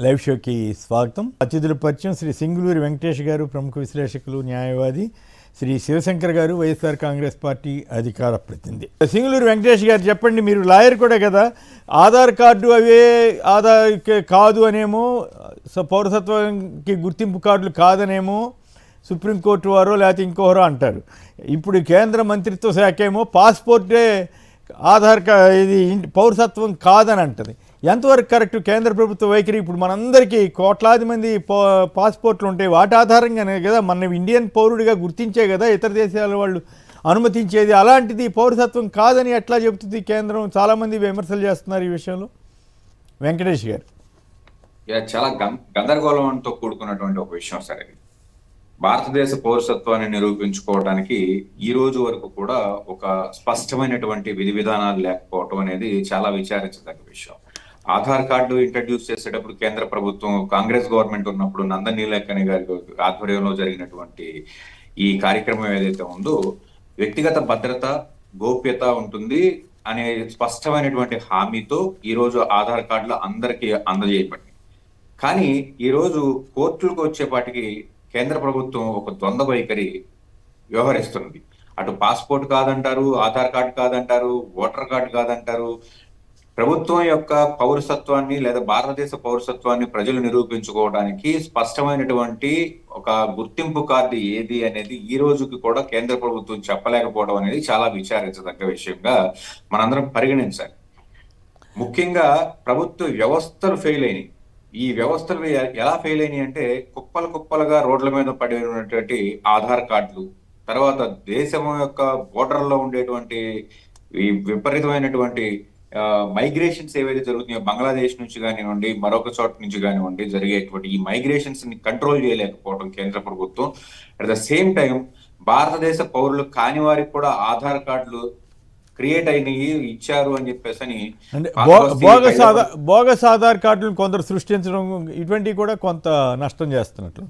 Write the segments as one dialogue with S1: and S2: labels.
S1: Live షోకి స్వాగతం. అతిథుల పరిచయం శ్రీ సింగులూరి వెంకటేష్ గారు, ప్రముఖ విశ్లేషకులు, న్యాయవాది. శ్రీ శివశంకర్ గారు, వైఎస్ఆర్ కాంగ్రెస్ పార్టీ అధికార ప్రతినిధి. సింగులూరి వెంకటేష్ గారు, చెప్పండి, మీరు లాయర్ కూడా కదా, ఆధార్ కార్డు అవే ఆధార్ కాదు అనేమో, పౌరసత్వానికి గుర్తింపు కార్డులు కాదనేమో సుప్రీంకోర్టు వారో లేకపోతే ఇంకోరో అంటారు. ఇప్పుడు కేంద్ర మంత్రిత్వ శాఖ ఏమో పాస్పోర్టే ఇది పౌరసత్వం కాదని అంటది. ఎంతవరకు కరెక్ట్ కేంద్ర ప్రభుత్వ వైఖరి? ఇప్పుడు మనందరికీ కోట్లాది మంది పాస్పోర్ట్లు ఉంటాయి, వాటి ఆధారంగానే కదా మన ఇండియన్ పౌరుడిగా గుర్తించే కదా ఇతర దేశాల వాళ్ళు అనుమతించేది. అలాంటిది పౌరసత్వం కాదని ఎట్లా చెబుతుంది కేంద్రం? చాలామంది విమర్శలు చేస్తున్నారు ఈ విషయంలో. వెంకటేష్ గారు,
S2: చాలా గందరగోళంతో కూడుకున్నటువంటి ఒక విషయం సార్ ఇది. భారతదేశ పౌరసత్వాన్ని నిరూపించుకోవడానికి ఈ రోజు వరకు కూడా ఒక స్పష్టమైనటువంటి విధి విధానాలు లేకపోవటం అనేది చాలా విచారించదగ్గ విషయం. ఆధార్ కార్డు ఇంట్రడ్యూస్ చేసేటప్పుడు కేంద్ర ప్రభుత్వం, కాంగ్రెస్ గవర్నమెంట్ ఉన్నప్పుడు నందన్ నీలేకని గారి ఆధ్వర్యంలో జరిగినటువంటి ఈ కార్యక్రమం ఏదైతే ఉందో, వ్యక్తిగత భద్రత, గోప్యత ఉంటుంది అనే స్పష్టమైనటువంటి హామీతో ఈ రోజు ఆధార్ కార్డులు అందరికీ అందజేయబడింది. కానీ ఈ రోజు కోర్టులకు వచ్చేపాటికి కేంద్ర ప్రభుత్వం ఒక ద్వంద్వ వైఖరి వ్యవహరిస్తుంది. అటు పాస్పోర్ట్ కాదంటారు, ఆధార్ కార్డు కాదంటారు, ఓటర్ కార్డు కాదంటారు. ప్రభుత్వం యొక్క పౌరసత్వాన్ని లేదా భారతదేశ పౌరసత్వాన్ని ప్రజలు నిరూపించుకోవడానికి స్పష్టమైనటువంటి ఒక గుర్తింపు కార్డు ఏది అనేది ఈ రోజుకి కూడా కేంద్ర ప్రభుత్వం చెప్పలేకపోవడం అనేది చాలా విచారించదగ్గ విషయంగా మనందరం పరిగణించాలి. ముఖ్యంగా ప్రభుత్వ వ్యవస్థలు ఫెయిల్ అయినాయి. ఈ వ్యవస్థలు ఎలా ఫెయిల్ అయినాయి అంటే, కుప్పలుగా రోడ్ల మీద పడి ఉన్నటువంటి ఆధార్ కార్డులు, తర్వాత దేశం యొక్క బోర్డర్లో ఉండేటువంటి ఈ విపరీతమైనటువంటి మైగ్రేషన్స్ ఏవైతే జరుగుతున్నాయో, బంగ్లాదేశ్ నుంచి కానివ్వండి, మరొక చోట నుంచి కానివ్వండి, జరిగేటువంటి ఈ మైగ్రేషన్స్ ని కంట్రోల్ చేయలేకపోవడం కేంద్ర ప్రభుత్వం. అట్ ద సేమ్ టైం భారతదేశ పౌరులు కాని వారికి కూడా ఆధార్ కార్డులు క్రియేట్ అయినవి ఇచ్చారు అని చెప్పేసి అని
S1: బోగస్ ఆధార్ కార్డులు కొందరు సృష్టించడం, ఇటువంటివి కూడా కొంత నష్టం చేస్తున్నట్లు.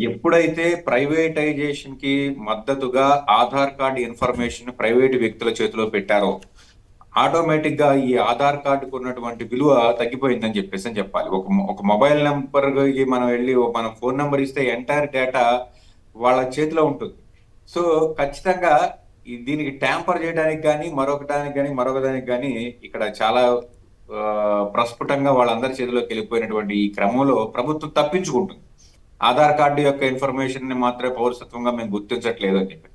S2: ఎప్పుడైతే ప్రైవేటైజేషన్ కి మద్దతుగా ఆధార్ కార్డు ఇన్ఫర్మేషన్ ప్రైవేటు వ్యక్తుల చేతిలో పెట్టారో, ఆటోమేటిక్ గా ఈ ఆధార్ కార్డుకు ఉన్నటువంటి విలువ తగ్గిపోయిందని చెప్పేసి అని చెప్పాలి. ఒక మొబైల్ నెంబర్ కి మనం వెళ్ళి మన ఫోన్ నెంబర్ ఇస్తే ఎంటైర్ డేటా వాళ్ళ చేతిలో ఉంటుంది. సో ఖచ్చితంగా దీనికి ట్యాంపర్ చేయడానికి కానీ మరొకదానికి కానీ ఇక్కడ చాలా ప్రస్ఫుటంగా వాళ్ళందరి చేతిలోకి వెళ్ళిపోయినటువంటి ఈ క్రమంలో ప్రభుత్వం తప్పించుకుంటుంది. ఆధార్ కార్డు యొక్క ఇన్ఫర్మేషన్ ని మాత్రమే పౌరసత్వంగా మేము గుర్తించట్లేదు అని చెప్పి.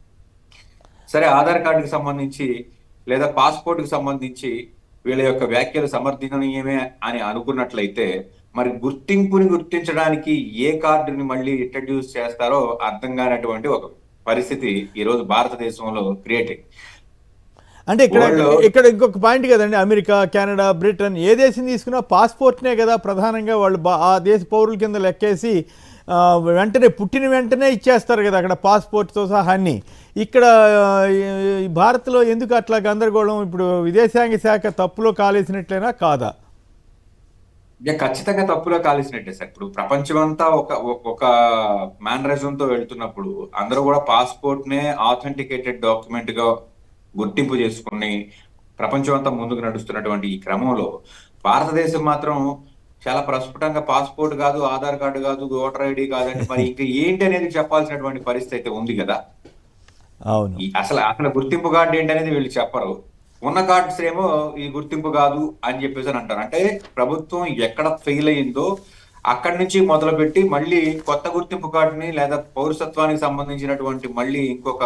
S2: సరే, ఆధార్ కార్డుకి సంబంధించి లేదా పాస్పోర్ట్ కి సంబంధించి వీళ్ళ యొక్క వ్యాఖ్యలు సమర్థనీయమే అని అనుకున్నట్లయితే, మరి గుర్తింపుని గుర్తించడానికి ఏ కార్డుని మళ్ళీ ఇంట్రడ్యూస్ చేస్తారో అర్థం కానటువంటి ఒక పరిస్థితి ఈ రోజు భారతదేశంలో క్రియేట్ అయింది.
S1: అంటే ఇక్కడ ఇంకొక పాయింట్ కదండి, అమెరికా, కెనడా, బ్రిటన్ ఏ దేశం తీసుకున్నా పాస్పోర్ట్నే కదా ప్రధానంగా వాళ్ళు ఆ దేశ పౌరుల కింద లెక్కేసి వెంటనే పుట్టిన వెంటనే ఇచ్చేస్తారు కదా అక్కడ పాస్పోర్ట్తో సహా అన్ని. ఇక్కడ భారత్లో ఎందుకు అట్లా గందరగోళం? ఇప్పుడు విదేశాంగ శాఖ తప్పులో కాలేసినట్లయినా కాదా?
S2: ఖచ్చితంగా తప్పులో కాలేసినట్టే సార్. ఇప్పుడు ప్రపంచమంతా ఒక మేనరిజం తో వెళ్తున్నప్పుడు అందరూ కూడా పాస్పోర్ట్ నే ఆథెంటికేటెడ్ డాక్యుమెంట్ గా గుర్తింపు చేసుకుని ప్రపంచం అంతా ముందుకు నడుస్తున్నటువంటి ఈ క్రమంలో భారతదేశం మాత్రం చాలా ప్రస్ఫుటంగా పాస్పోర్ట్ కాదు, ఆధార్ కార్డు కాదు, ఓటర్ ఐడి కాదంటే మరి ఇంకా ఏంటి అనేది చెప్పాల్సినటువంటి పరిస్థితి అయితే ఉంది కదా.
S1: అవును,
S2: అసలు గుర్తింపు కార్డు ఏంటి అనేది వీళ్ళు చెప్పరు. ఉన్న కార్డ్స్ ఏమో ఈ గుర్తింపు కాదు అని చెప్పేసి అని అంటారు. అంటే ప్రభుత్వం ఎక్కడ ఫెయిల్ అయ్యిందో అక్కడి నుంచి మొదలుపెట్టి మళ్ళీ కొత్త గుర్తింపు కార్డుని లేదా పౌరసత్వానికి సంబంధించినటువంటి మళ్ళీ ఇంకొక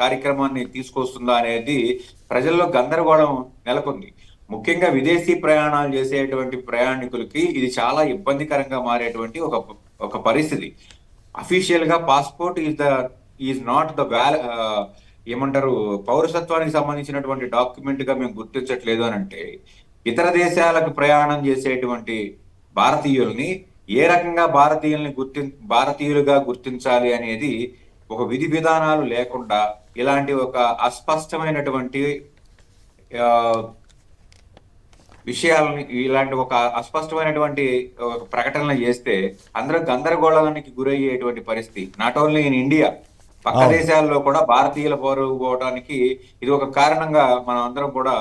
S2: కార్యక్రమాన్ని తీసుకొస్తుందా అనేది ప్రజల్లో గందరగోళం నెలకొంది. ముఖ్యంగా విదేశీ ప్రయాణాలు చేసేటువంటి ప్రయాణికులకి ఇది చాలా ఇబ్బందికరంగా మారేటువంటి ఒక పరిస్థితి. అఫీషియల్ గా పాస్పోర్ట్ ఈజ్ నాట్ ద ఏమంటారు, పౌరసత్వానికి సంబంధించినటువంటి డాక్యుమెంట్ గా మేము గుర్తించట్లేదు అని అంటే, ఇతర దేశాలకు ప్రయాణం చేసేటువంటి భారతీయుల్ని ఏ రకంగా భారతీయులుగా గుర్తించాలి అనేది ఒక విధి విధానాలు లేకుండా ఇలాంటి ఒక అస్పష్టమైనటువంటి విషయాలని, ఇలాంటి ఒక అస్పష్టమైనటువంటి ప్రకటనలు చేస్తే అందరూ గందరగోళానికి గురయ్యేటువంటి పరిస్థితి. నాట్ ఓన్లీ ఇన్ ఇండియా, పక్క దేశాల్లో కూడా భారతీయుల పోవడానికి ఇది ఒక కారణంగా మనం అందరం కూడా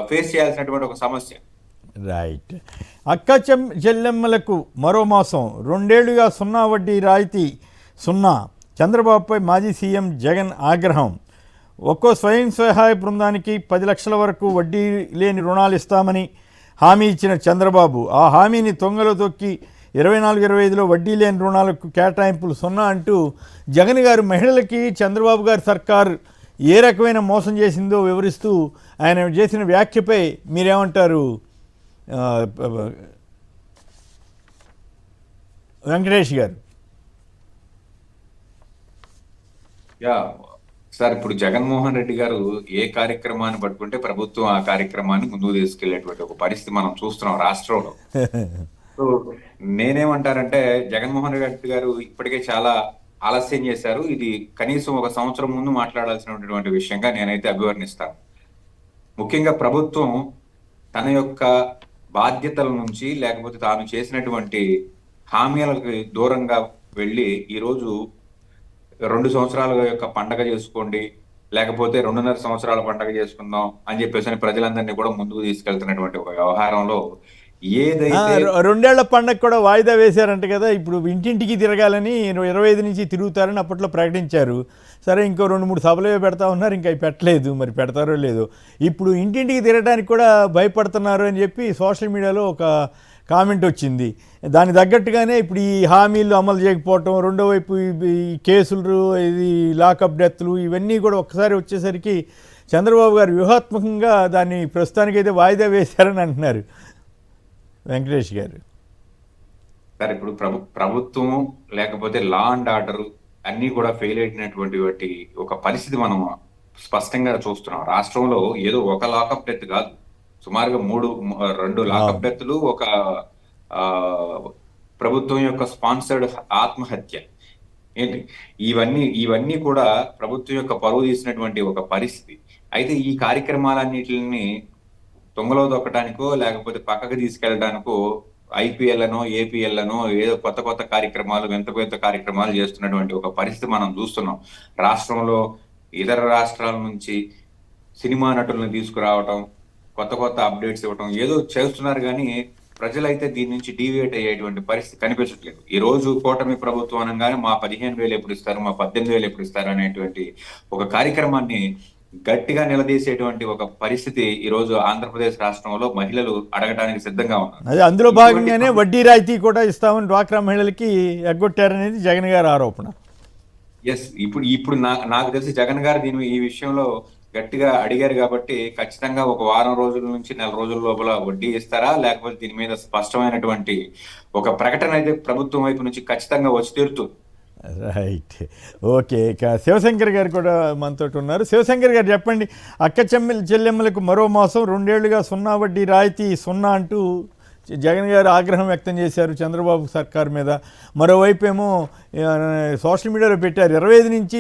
S2: ఫేస్ చేయాల్సినటువంటి ఒక సమస్య.
S1: రైట్. చెల్లెమ్మలకు మరో మాసం 2 ఏళ్లుగా 0 వడ్డీ రాయితీ 0. చంద్రబాబుపై మాజీ సీఎం జగన్ ఆగ్రహం. ఒక్కో స్వయం సహాయ బృందానికి 10 లక్షల వరకు వడ్డీ లేని రుణాలు ఇస్తామని హామీ ఇచ్చిన చంద్రబాబు ఆ హామీని తొంగలో తొక్కి 24-25లో వడ్డీ లేని రుణాలకు కేటాయింపులు 0 అంటూ జగన్ గారు మహిళలకి చంద్రబాబు గారి సర్కారు ఏ రకమైన మోసం చేసిందో వివరిస్తూ ఆయన చేసిన వ్యాఖ్యపై మీరేమంటారు వెంకటేష్ గారు?
S2: యా సార్, ఇప్పుడు జగన్మోహన్ రెడ్డి గారు ఏ కార్యక్రమాన్ని పట్టుకుంటే ప్రభుత్వం ఆ కార్యక్రమాన్ని ముందుకు తీసుకెళ్లేటువంటి ఒక పరిస్థితి మనం చూస్తున్నాం రాష్ట్రంలో. సో నేనేమంటారంటే, జగన్మోహన్ రెడ్డి గారు ఇప్పటికే చాలా ఆలస్యం చేశారు. ఇది కనీసం 1 సంవత్సరం ముందు మాట్లాడాల్సినటువంటి విషయంగా నేనైతే అభివర్ణిస్తాను. ముఖ్యంగా ప్రభుత్వం తన యొక్క బాధ్యతల నుంచి, లేకపోతే తాను చేసినటువంటి హామీలకు దూరంగా వెళ్ళి ఈరోజు 2 సంవత్సరాల యొక్క పండగ చేసుకోండి, లేకపోతే 2.5 సంవత్సరాల పండగ చేసుకుందాం అని చెప్పేసి ప్రజలందరినీ కూడా ముందుకు తీసుకెళ్తున్నటువంటి ఒక వ్యవహారంలో ఏదైతే
S1: 2 ఏళ్ల పండగ కూడా వాయిదా వేశారంట కదా. ఇప్పుడు ఇంటింటికి తిరగాలని 25 నుంచి తిరుగుతారని అప్పట్లో ప్రకటించారు. సరే, ఇంకో 2-3 సభలు పెడతా ఉన్నారు, ఇంకా అవి పెట్టలేదు, మరి పెడతారో లేదో. ఇప్పుడు ఇంటింటికి తిరగడానికి కూడా భయపడుతున్నారు అని చెప్పి సోషల్ మీడియాలో ఒక కామెంట్ వచ్చింది. దాని తగ్గట్టుగానే ఇప్పుడు ఈ హామీలు అమలు చేయకపోవటం, రెండో వైపు ఈ కేసులు, ఇది లాకప్ డెత్లు, ఇవన్నీ కూడా ఒక్కసారి వచ్చేసరికి చంద్రబాబు గారు వ్యూహాత్మకంగా దాన్ని ప్రస్తుతానికైతే వాయిదా వేశారని అంటున్నారు వెంకటేష్ గారు.
S2: సార్, ఇప్పుడు ప్రభుత్వం లేకపోతే లా అండ్ ఆర్డర్ అన్ని కూడా ఫెయిల్ అయినటువంటి ఒక పరిస్థితి మనం స్పష్టంగా చూస్తున్నాం రాష్ట్రంలో. ఏదో ఒక లాకప్ డెత్ కాదు, సుమారుగా 2 లాకప్ డెత్లు, ఒక ప్రభుత్వం యొక్క స్పాన్సర్డ్ ఆత్మహత్య. ఏంటి ఇవన్నీ కూడా ప్రభుత్వం యొక్క పరువు తీసినటువంటి ఒక పరిస్థితి. అయితే ఈ కార్యక్రమాలన్నిటిని తొంగలో దొక్కడానికో లేకపోతే పక్కకు తీసుకెళ్ళడానికో ఐపీఎల్ అనో ఏపీఎల్ అనో ఏదో కొత్త కార్యక్రమాలు, వింత కార్యక్రమాలు చేస్తున్నటువంటి ఒక పరిస్థితి మనం చూస్తున్నాం రాష్ట్రంలో. ఇతర రాష్ట్రాల నుంచి సినిమా నటులను తీసుకురావటం, కొత్త అప్డేట్స్ ఇవ్వటం ఏదో చేస్తున్నారు, కానీ ప్రజలైతే దీని నుంచి డీవియేట్ అయ్యేటువంటి పరిస్థితి కనిపించట్లేదు. ఈ రోజు కూటమి ప్రభుత్వం అనగానే మా 15,000 ఎప్పుడు ఇస్తారు, మా 18,000 ఎప్పుడు ఇస్తారు అనేటువంటి ఒక కార్యక్రమాన్ని గట్టిగా నిలదీసేటువంటి ఒక పరిస్థితి ఈ రోజు ఆంధ్రప్రదేశ్ రాష్ట్రంలో మహిళలు అడగడానికి సిద్ధంగా ఉన్నారు.
S1: అదే అందులో భాగంగానే వడ్డీ రాయితీ కూడా ఇస్తామని డ్వాక్రా మహిళలకి ఎగ్గొట్టారనేది జగన్ గారి ఆరోపణ.
S2: ఎస్, ఇప్పుడు నాకు తెలిసి జగన్ గారు ఈ విషయంలో గట్టిగా అడిగారు కాబట్టి ఖచ్చితంగా ఒక వారం రోజుల నుంచి 4 రోజుల లోపల వడ్డీ ఇస్తారా, లేకపోతే దీని మీద స్పష్టమైనటువంటి ఒక ప్రకటన అయితే ప్రభుత్వం వైపు నుంచి ఖచ్చితంగా వచ్చి తీరుతుంది.
S1: Right, okay. ఇక శివశంకర్ గారు కూడా మనతో ఉన్నారు. శివశంకర్ గారు చెప్పండి, చెల్లెమ్మలకు మరో మాసం 2 ఏళ్లుగా 0 వడ్డీ రాయితీ 0 అంటూ జగన్ గారు ఆగ్రహం వ్యక్తం చేశారు చంద్రబాబు సర్కార్ మీద. మరోవైపు ఏమో సోషల్ మీడియాలో పెట్టారు 25 నుంచి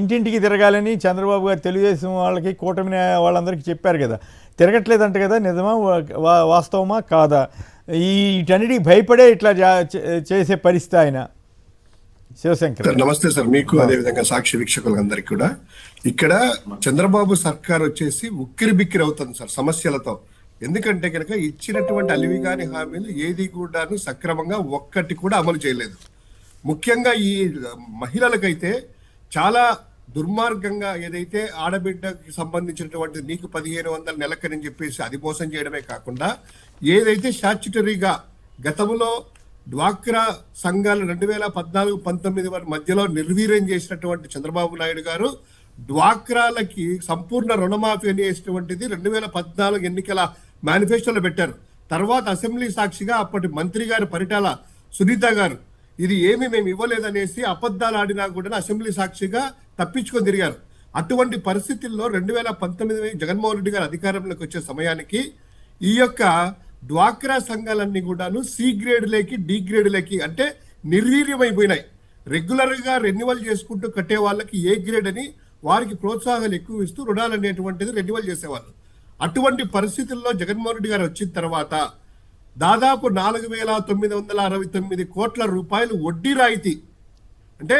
S1: ఇంటింటికి తిరగాలని చంద్రబాబు గారు తెలుగుదేశం వాళ్ళకి, కూటమి వాళ్ళందరికీ చెప్పారు కదా. తిరగట్లేదంట కదా, నిజమా వాస్తవమా కాదా? వీటన్నిటికి భయపడే ఇట్లా చేసే పరిస్థితి ఆయన. శివశంకర్
S3: నమస్తే సార్, మీకు అదేవిధంగా సాక్షి వీక్షకులందరికీ కూడా. ఇక్కడ చంద్రబాబు సర్కార్ వచ్చేసి ఉక్కిరి బిక్కిరి అవుతుంది సార్ సమస్యలతో. ఎందుకంటే కనుక ఇచ్చినటువంటి అలివిగాని హామీలు ఏది కూడాను సక్రమంగా ఒక్కటి కూడా అమలు చేయలేదు. ముఖ్యంగా ఈ మహిళలకైతే చాలా దుర్మార్గంగా ఏదైతే ఆడబిడ్డకి సంబంధించినటువంటి నీకు 1,500 నెలకని చెప్పేసి అది మోసం చేయడమే కాకుండా, ఏదైతే స్టాచ్యుటరీగా గతంలో డ్వాక్రా సంఘాలు 2014-19 మధ్యలో నిర్వీర్యం చేసినటువంటి చంద్రబాబు నాయుడు గారు డ్వాక్రాలకి సంపూర్ణ రుణమాఫీ అనేటువంటిది 2014 ఎన్నికల మేనిఫెస్టోలో పెట్టారు. తర్వాత అసెంబ్లీ సాక్షిగా అప్పటి మంత్రి గారు పరిటాల సునీత గారు ఇది ఏమి మేము ఇవ్వలేదనేసి అబద్ధాలు ఆడినా కూడా అసెంబ్లీ సాక్షిగా తప్పించుకొని తిరిగారు. అటువంటి పరిస్థితుల్లో 2019 జగన్మోహన్ రెడ్డి గారు అధికారంలోకి వచ్చే సమయానికి ఈ యొక్క డ్వాక్రా సంఘాలన్నీ కూడాను సి గ్రేడ్లేకి డి గ్రేడ్లేకి అంటే నిర్వీర్యమైపోయినాయి. రెగ్యులర్గా రెన్యువల్ చేసుకుంటూ కట్టే వాళ్ళకి ఏ గ్రేడ్ అని వారికి ప్రోత్సాహాలు ఎక్కువ ఇస్తూ రుణాలు అనేటువంటిది రెన్యువల్ చేసేవాళ్ళు. అటువంటి పరిస్థితుల్లో జగన్మోహన్ రెడ్డి గారు వచ్చిన తర్వాత దాదాపు 4,969 కోట్ల రూపాయలు వడ్డీ రాయితీ, అంటే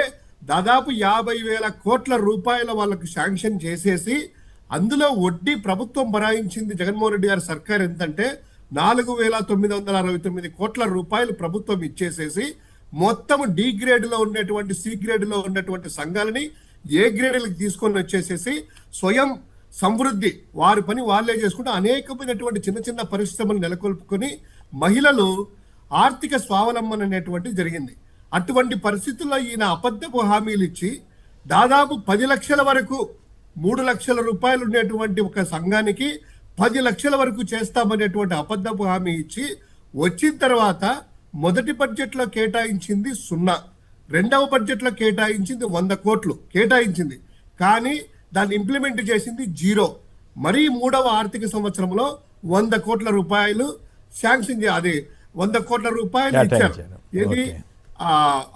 S3: దాదాపు 50,000 కోట్ల రూపాయల వాళ్ళకు శాంక్షన్ చేసేసి అందులో వడ్డీ ప్రభుత్వం భరాయించింది జగన్మోహన్ రెడ్డి గారి సర్కార్ ఎంతంటే 4,969 కోట్ల రూపాయలు ప్రభుత్వం ఇచ్చేసేసి మొత్తం డి గ్రేడ్లో ఉన్నటువంటి సి గ్రేడ్లో ఉన్నటువంటి సంఘాలని ఏ గ్రేడ్లకు తీసుకొని వచ్చేసేసి స్వయం సమృద్ధి వారి పని వాళ్ళే చేసుకుంటూ అనేకమైనటువంటి చిన్న చిన్న పరిశ్రమలు నెలకొల్పుకొని మహిళలు ఆర్థిక స్వావలంబన అనేటువంటి జరిగింది. అటువంటి పరిస్థితుల్లో ఈయన అబద్ధపు హామీలు ఇచ్చి దాదాపు 10 లక్షల వరకు 3 లక్షల రూపాయలు ఉండేటువంటి ఒక సంఘానికి 10 లక్షల వరకు చేస్తామనేటువంటి అబద్ధపు హామీ ఇచ్చి వచ్చిన తర్వాత మొదటి బడ్జెట్లో కేటాయించింది 0, రెండవ బడ్జెట్లో కేటాయించింది 100 కోట్లు కేటాయించింది, కానీ దాన్ని ఇంప్లిమెంట్ చేసింది 0. మరీ మూడవ ఆర్థిక సంవత్సరంలో 100 కోట్ల రూపాయలు శాంక్షన్ అది 100 కోట్ల రూపాయలు ఇచ్చారు. ఏది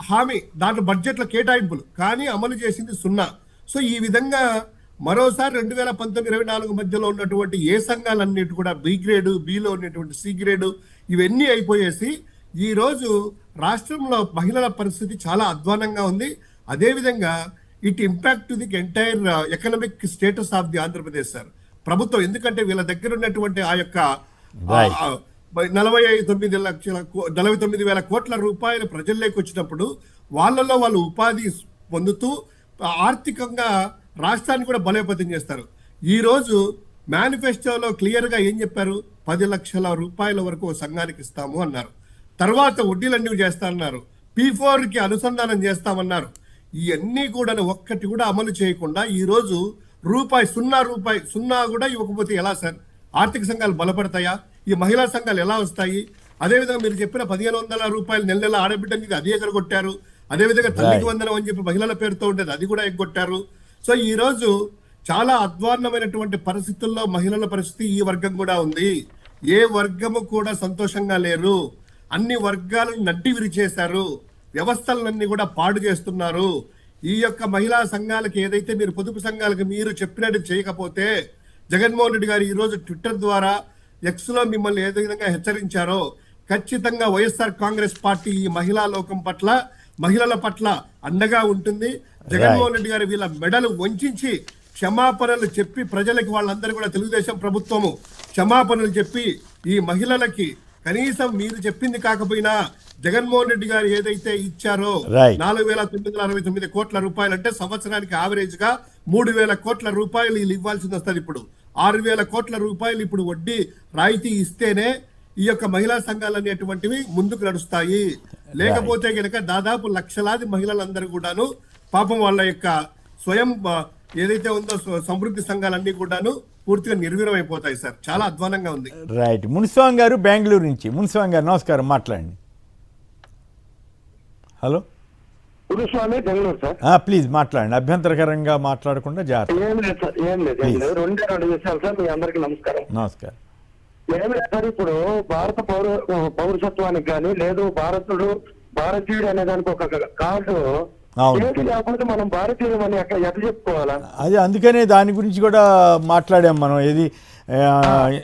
S3: హామీ దాంట్లో బడ్జెట్ల కేటాయింపులు, కానీ అమలు చేసింది 0. సో ఈ విధంగా మరోసారి 2019-24 మధ్యలో ఉన్నటువంటి ఏ సంఘాలన్నిటి కూడా బి గ్రేడు, బిలో ఉన్నటువంటి సి గ్రేడు ఇవన్నీ అయిపోయేసి ఈరోజు రాష్ట్రంలో మహిళల పరిస్థితి చాలా అధ్వానంగా ఉంది. అదేవిధంగా it impact to the entire economic status of the Andhra Pradesh sir ప్రభుత్వం. ఎందుకంటే వీళ్ళ దగ్గర ఉన్నటువంటి ఆ యొక్క 49,000 కోట్ల రూపాయలు ప్రజల్లోకి వచ్చినప్పుడు వాళ్ళలో వాళ్ళు ఉపాధి పొందుతూ ఆర్థికంగా రాష్ట్రాన్ని కూడా బలోపేతం చేస్తారు. ఈరోజు మేనిఫెస్టోలో క్లియర్గా ఏం చెప్పారు? 10 లక్షల రూపాయల వరకు సంఘానికి ఇస్తాము అన్నారు. తర్వాత వడ్డీలన్నీ చేస్తామన్నారు. P4కి అనుసంధానం చేస్తామన్నారు. ఇవన్నీ కూడా ఒక్కటి కూడా అమలు చేయకుండా ఈరోజు రూపాయి సున్నా కూడా ఇవ్వకపోతే ఎలా సార్? ఆర్థిక సంఘాలు బలపడతాయా? ఈ మహిళా సంఘాలు ఎలా వస్తాయి? అదేవిధంగా మీరు చెప్పిన 1,500 రూపాయలు నెల ఆడబిడ్డకి అది ఎగరగొట్టారు. అదేవిధంగా తల్లికి వందనం అని చెప్పి మహిళల పేరుతో ఉండేది అది కూడా ఎగ్గొట్టారు. సో ఈ రోజు చాలా అధ్వాన్నమైనటువంటి పరిస్థితుల్లో మహిళల పరిస్థితి ఈ వర్గం కూడా ఉంది. ఏ వర్గము కూడా సంతోషంగా లేరు. అన్ని వర్గాలను నడ్డి విరిచేశారు. వ్యవస్థలన్నీ కూడా పాడు చేస్తున్నారు. ఈ యొక్క మహిళా సంఘాలకు ఏదైతే మీరు పొదుపు సంఘాలకు మీరు చెప్పినట్టు చేయకపోతే జగన్మోహన్ రెడ్డి గారు ఈరోజు ట్విట్టర్ ద్వారా ఎక్స్లో మిమ్మల్ని ఏ విధంగా హెచ్చరించారో ఖచ్చితంగా వైఎస్ఆర్ కాంగ్రెస్ పార్టీ ఈ మహిళా లోకం పట్ల మహిళల పట్ల అండగా ఉంటుంది. జగన్మోహన్ రెడ్డి గారు వీళ్ళ మెడలు వంచి క్షమాపణలు చెప్పి ప్రజలకి వాళ్ళందరూ కూడా తెలుగుదేశం ప్రభుత్వము క్షమాపణలు చెప్పి ఈ మహిళలకి కనీసం మీరు చెప్పింది కాకపోయినా జగన్మోహన్ రెడ్డి గారు ఏదైతే ఇచ్చారో 4,969 కోట్ల రూపాయలు అంటే సంవత్సరానికి యావరేజ్ గా 3,000 కోట్ల రూపాయలు వీళ్ళు ఇవ్వాల్సింది వస్తుంది. ఇప్పుడు 6,000 కోట్ల రూపాయలు ఇప్పుడు వడ్డీ రాయితీ ఇస్తేనే ఈ యొక్క మహిళా సంఘాలు అనేటువంటివి ముందుకు నడుస్తాయి. లేకపోతే కనుక దాదాపు లక్షలాది మహిళలందరూ కూడాను పాపం వాళ్ళ యొక్క స్వయం ఏదైతే ఉందో సమృద్ధి సంఘాలన్నీ కూడాను పూర్తిగా నిర్వీర్యం అయిపోతాయి సార్. చాలా అధ్వానంగా ఉంది.
S1: రైట్. మునిస్వామి గారు బెంగళూరు నుంచి. మునిస్వామి గారు నమస్కారం, మాట్లాడండి. Hello
S4: Muniswamy Bengaluru sir.
S1: Please మాట్లాడండి, అభ్యంతరకరంగా మాట్లాడకుండా జాగ్రత్త.
S4: ఏం లేదు సార్, ఏం లేదు. 2 విషయాలు సార్. మీ అందరికి నమస్కారం.
S1: నమస్కారం.
S4: ఏం లేదు సార్, ఇప్పుడు భారత పౌరసత్వానికి కానీ లేదు భారతీయుడు అనే దానికి ఒక కార్డు ఏది లేకపోతే మనం భారతీయుడు అని ఎట్లా చెప్పుకోవాలా?
S1: అది అందుకనే దాని గురించి కూడా మాట్లాడాం మనం. ఏది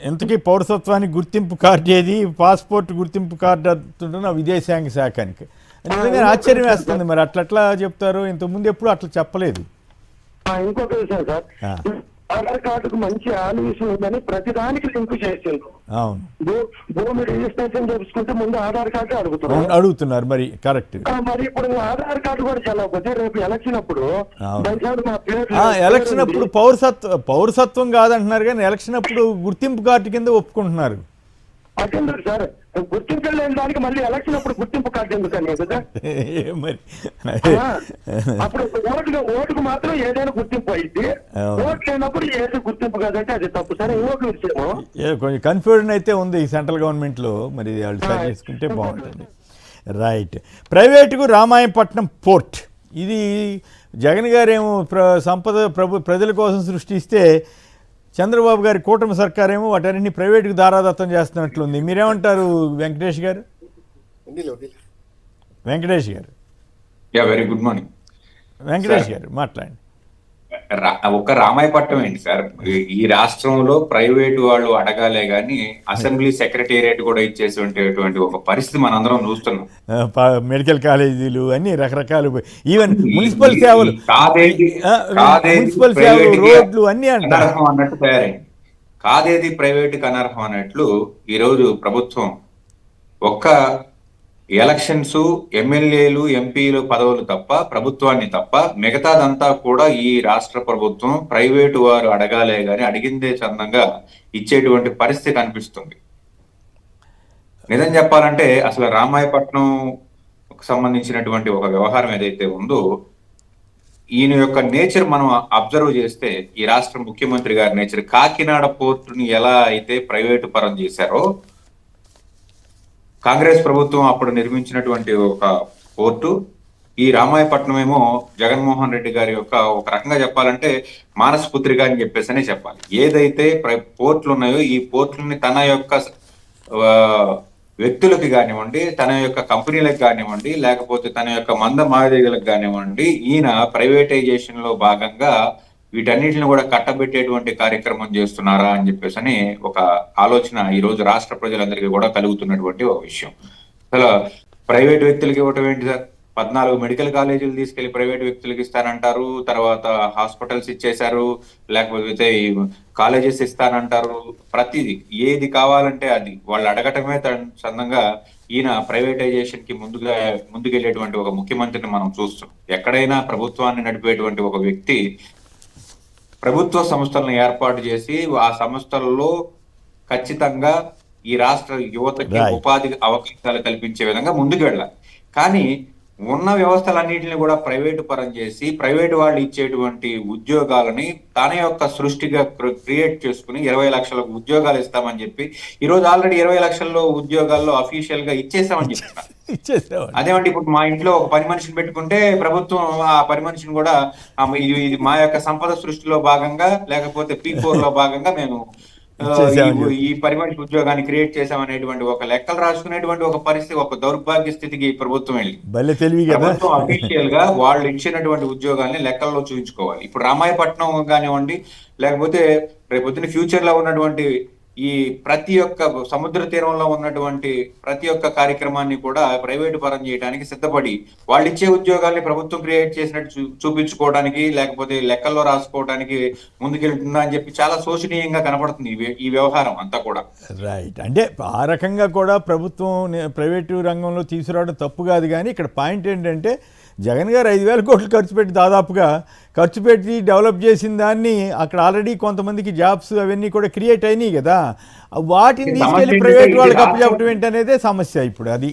S1: ఎంతకీ పౌరసత్వానికి గుర్తింపు కార్డు ఏది, పాస్పోర్ట్ గుర్తింపు కార్డు అంటున్నా విదేశాంగ శాఖానికి. నిజంగా ఆశ్చర్యం వేస్తుంది. మరి అట్లా చెప్తారు? ఇంతకుముందు ఎప్పుడు అట్లా చెప్పలేదు.
S4: ఇంకొక విషయం సార్, ఆధార్ కార్డుకు మంచి ఆలోచన ఉందని ప్రతిదానికి లింక్ చేసిండ్రు.
S1: అవును,
S4: భూమి రిజిస్ట్రేషన్ చేసుకుంటే ముందు ఆధార్ కార్డు
S1: అడుగుతున్నారు. మరి కరెక్ట్.
S4: మరి ఇప్పుడు ఆధార్ కార్డు కూడా చల్లకపోతే రేపు ఎలక్షన్ అప్పుడు
S1: పౌరసత్వం కాదంటున్నారు, కానీ ఎలక్షన్ అప్పుడు గుర్తింపు కార్డు కింద ఒప్పుకుంటున్నారు.
S4: అటెండర్ సార్, గుర్తింపు లేని దానికి మళ్ళీ ఎలక్షన్ అప్పుడు గుర్తింపు కార్డు ఎందుకని కదా?
S1: మరి
S4: అప్పుడు ఓటుకు మాత్రం ఏదైనా గుర్తింపు అయింది, ఓటు లేనప్పుడు ఏది గుర్తింపు కాదంటే అది తప్పు సార్. ఇంకొక విషయము
S1: కొంచెం కన్ఫ్యూజన్ అయితే ఉంది ఈ సెంట్రల్ గవర్నమెంట్ లో. మరి వాళ్ళు సరి చేసుకుంటే బాగుంటుంది. రైట్. ప్రైవేటుకు రామాయపట్నం పోర్ట్, ఇది జగన్ గారేమో సంపద ప్రజల కోసం సృష్టిస్తే చంద్రబాబు గారి కూటమి సర్కారేమో వాటన్నింటినీ ప్రైవేటుకు దారాదత్తం చేస్తున్నట్లుంది. మీరేమంటారు వెంకటేష్ గారు?
S2: వెరీ గుడ్ మార్నింగ్
S1: వెంకటేష్ గారు, మాట్లాడండి.
S2: ఒక్క రామాయపట్నం ఏంటి సార్? ఈ రాష్ట్రంలో ప్రైవేటు వాళ్ళు అడగాలే గాని అసెంబ్లీ సెక్రటేరియట్ కూడా ఇచ్చేసేటువంటి ఒక పరిస్థితి మనందరం చూస్తున్నాం.
S1: మెడికల్ కాలేజీలు అన్ని రకరకాలు, ఈవెన్ మున్సిపల్ సేవలు, రోడ్లు అన్ని
S2: అన్నట్టు తయారైంది. కాదేది ప్రైవేటుకి అనర్హం అన్నట్లు ఈరోజు ప్రభుత్వం ఒక్క ఎలక్షన్స్, ఎమ్మెల్యేలు, ఎంపీలు పదవులు తప్ప, ప్రభుత్వాన్ని తప్ప మిగతాదంతా కూడా ఈ రాష్ట్ర ప్రభుత్వం ప్రైవేటు వారు అడగాలే గాని అడిగిందే చందంగా ఇచ్చేటువంటి పరిస్థితి కనిపిస్తుంది. నిజం చెప్పాలంటే అసలు రామాయపట్నం సంబంధించినటువంటి ఒక వ్యవహారం ఏదైతే ఉందో, ఈయన యొక్క నేచర్ మనం అబ్జర్వ్ చేస్తే, ఈ రాష్ట్ర ముఖ్యమంత్రి గారి నేచర్, కాకినాడ పోర్టుని ఎలా అయితే ప్రైవేటు పరం చేశారో, కాంగ్రెస్ ప్రభుత్వం అప్పుడు నిర్మించినటువంటి ఒక పోర్టు, ఈ రామాయపట్నం ఏమో జగన్మోహన్ రెడ్డి గారి యొక్క ఒక రకంగా చెప్పాలంటే మానసపుత్రిక అని చెప్పేసి చెప్పాలి. ఏదైతే పోర్టులు ఉన్నాయో ఈ పోర్టులని తన యొక్క వ్యక్తులకి కానివ్వండి, తన యొక్క కంపెనీలకు కానివ్వండి, లేకపోతే తన యొక్క మంద మాదిగలకు కానివ్వండి, ఈయన ప్రైవేటైజేషన్ లో భాగంగా వీటన్నిటిని కూడా కట్టబెట్టేటువంటి కార్యక్రమం చేస్తున్నారా అని చెప్పేసి ఒక ఆలోచన ఈ రోజు రాష్ట్ర ప్రజలందరికీ కూడా కలుగుతున్నటువంటి ఒక విషయం. అసలు ప్రైవేట్ వ్యక్తులకి ఇవ్వటం ఏంటి సార్? 14 మెడికల్ కాలేజీలు తీసుకెళ్లి ప్రైవేట్ వ్యక్తులకు ఇస్తానంటారు, తర్వాత హాస్పిటల్స్ ఇచ్చేశారు, లేకపోతే కాలేజెస్ ఇస్తానంటారు. ప్రతిదీ ఏది కావాలంటే అది వాళ్ళు అడగటమే చందంగా ఈయన ప్రైవేటైజేషన్ కి ముందుకెళ్లేటువంటి ఒక ముఖ్యమంత్రిని మనం చూస్తాం. ఎక్కడైనా ప్రభుత్వాన్ని నడిపేటువంటి ఒక వ్యక్తి ప్రభుత్వ సంస్థలను ఏర్పాటు చేసి ఆ సంస్థల్లో ఖచ్చితంగా ఈ రాష్ట్ర యువతకి ఉపాధి అవకాశాలు కల్పించే విధంగా ముందుకు వెళ్ళాలి. కానీ ఉన్న వ్యవస్థలన్నింటినీ కూడా ప్రైవేటు పరం చేసి ప్రైవేటు వాళ్ళు ఇచ్చేటువంటి ఉద్యోగాలని తన యొక్క సృష్టిగా క్రియేట్ చేసుకుని 20 లక్షల ఉద్యోగాలు ఇస్తామని చెప్పి ఈ రోజు ఆల్రెడీ 20 లక్షల్లో ఉద్యోగాల్లో అఫీషియల్ గా ఇచ్చేసామని చెప్తున్నారు. అదేమంటే ఇప్పుడు మా ఇంట్లో ఒక పని మనిషిని పెట్టుకుంటే ప్రభుత్వం ఆ పని మనిషిని కూడా ఇది మా యొక్క సంపద సృష్టిలో భాగంగా, లేకపోతే P4 లో భాగంగా మేము ఈ పరిమళ ఉద్యోగాన్ని క్రియేట్ చేశామనేటువంటి ఒక లెక్కలు రాసుకునేటువంటి ఒక పరిస్థితి, ఒక దౌర్భాగ్య స్థితికి ప్రభుత్వం వెళ్ళి ప్రభుత్వం అఫీషియల్ గా వాళ్ళు ఇచ్చినటువంటి ఉద్యోగాల్ని లెక్కల్లో చూపించుకోవాలి. ఇప్పుడు రామాయపట్నం కానివ్వండి, లేకపోతే రేపొద్దున ఫ్యూచర్ లో ఉన్నటువంటి ఈ ప్రతి ఒక్క సముద్ర తీరంలో ఉన్నటువంటి ప్రతి ఒక్క కార్యక్రమాన్ని కూడా ప్రైవేటు పరం చేయడానికి సిద్ధపడి వాళ్ళు ఇచ్చే ఉద్యోగాల్ని ప్రభుత్వం క్రియేట్ చేసినట్టు చూపించుకోవడానికి, లేకపోతే లెక్కల్లో రాసుకోవడానికి ముందుకెళ్తుందా అని చెప్పి చాలా శోచనీయంగా కనపడుతుంది ఈ వ్యవహారం అంతా కూడా.
S1: రైట్. అంటే ఆ రకంగా కూడా ప్రభుత్వం ప్రైవేటు రంగంలో తీసుకురావడం తప్పు కాదు. కానీ ఇక్కడ పాయింట్ ఏంటంటే జగన్ గారు 5,000 కోట్లు ఖర్చు పెట్టి డెవలప్ చేసిన దాన్ని అక్కడ ఆల్రెడీ కొంతమందికి జాబ్స్ అవన్నీ కూడా క్రియేట్ అయినాయి కదా, వాటిని తీసుకెళ్లి ప్రైవేట్ వాళ్ళకి అప్పచెప్పడం ఏంటనేదే సమస్య. ఇప్పుడు అది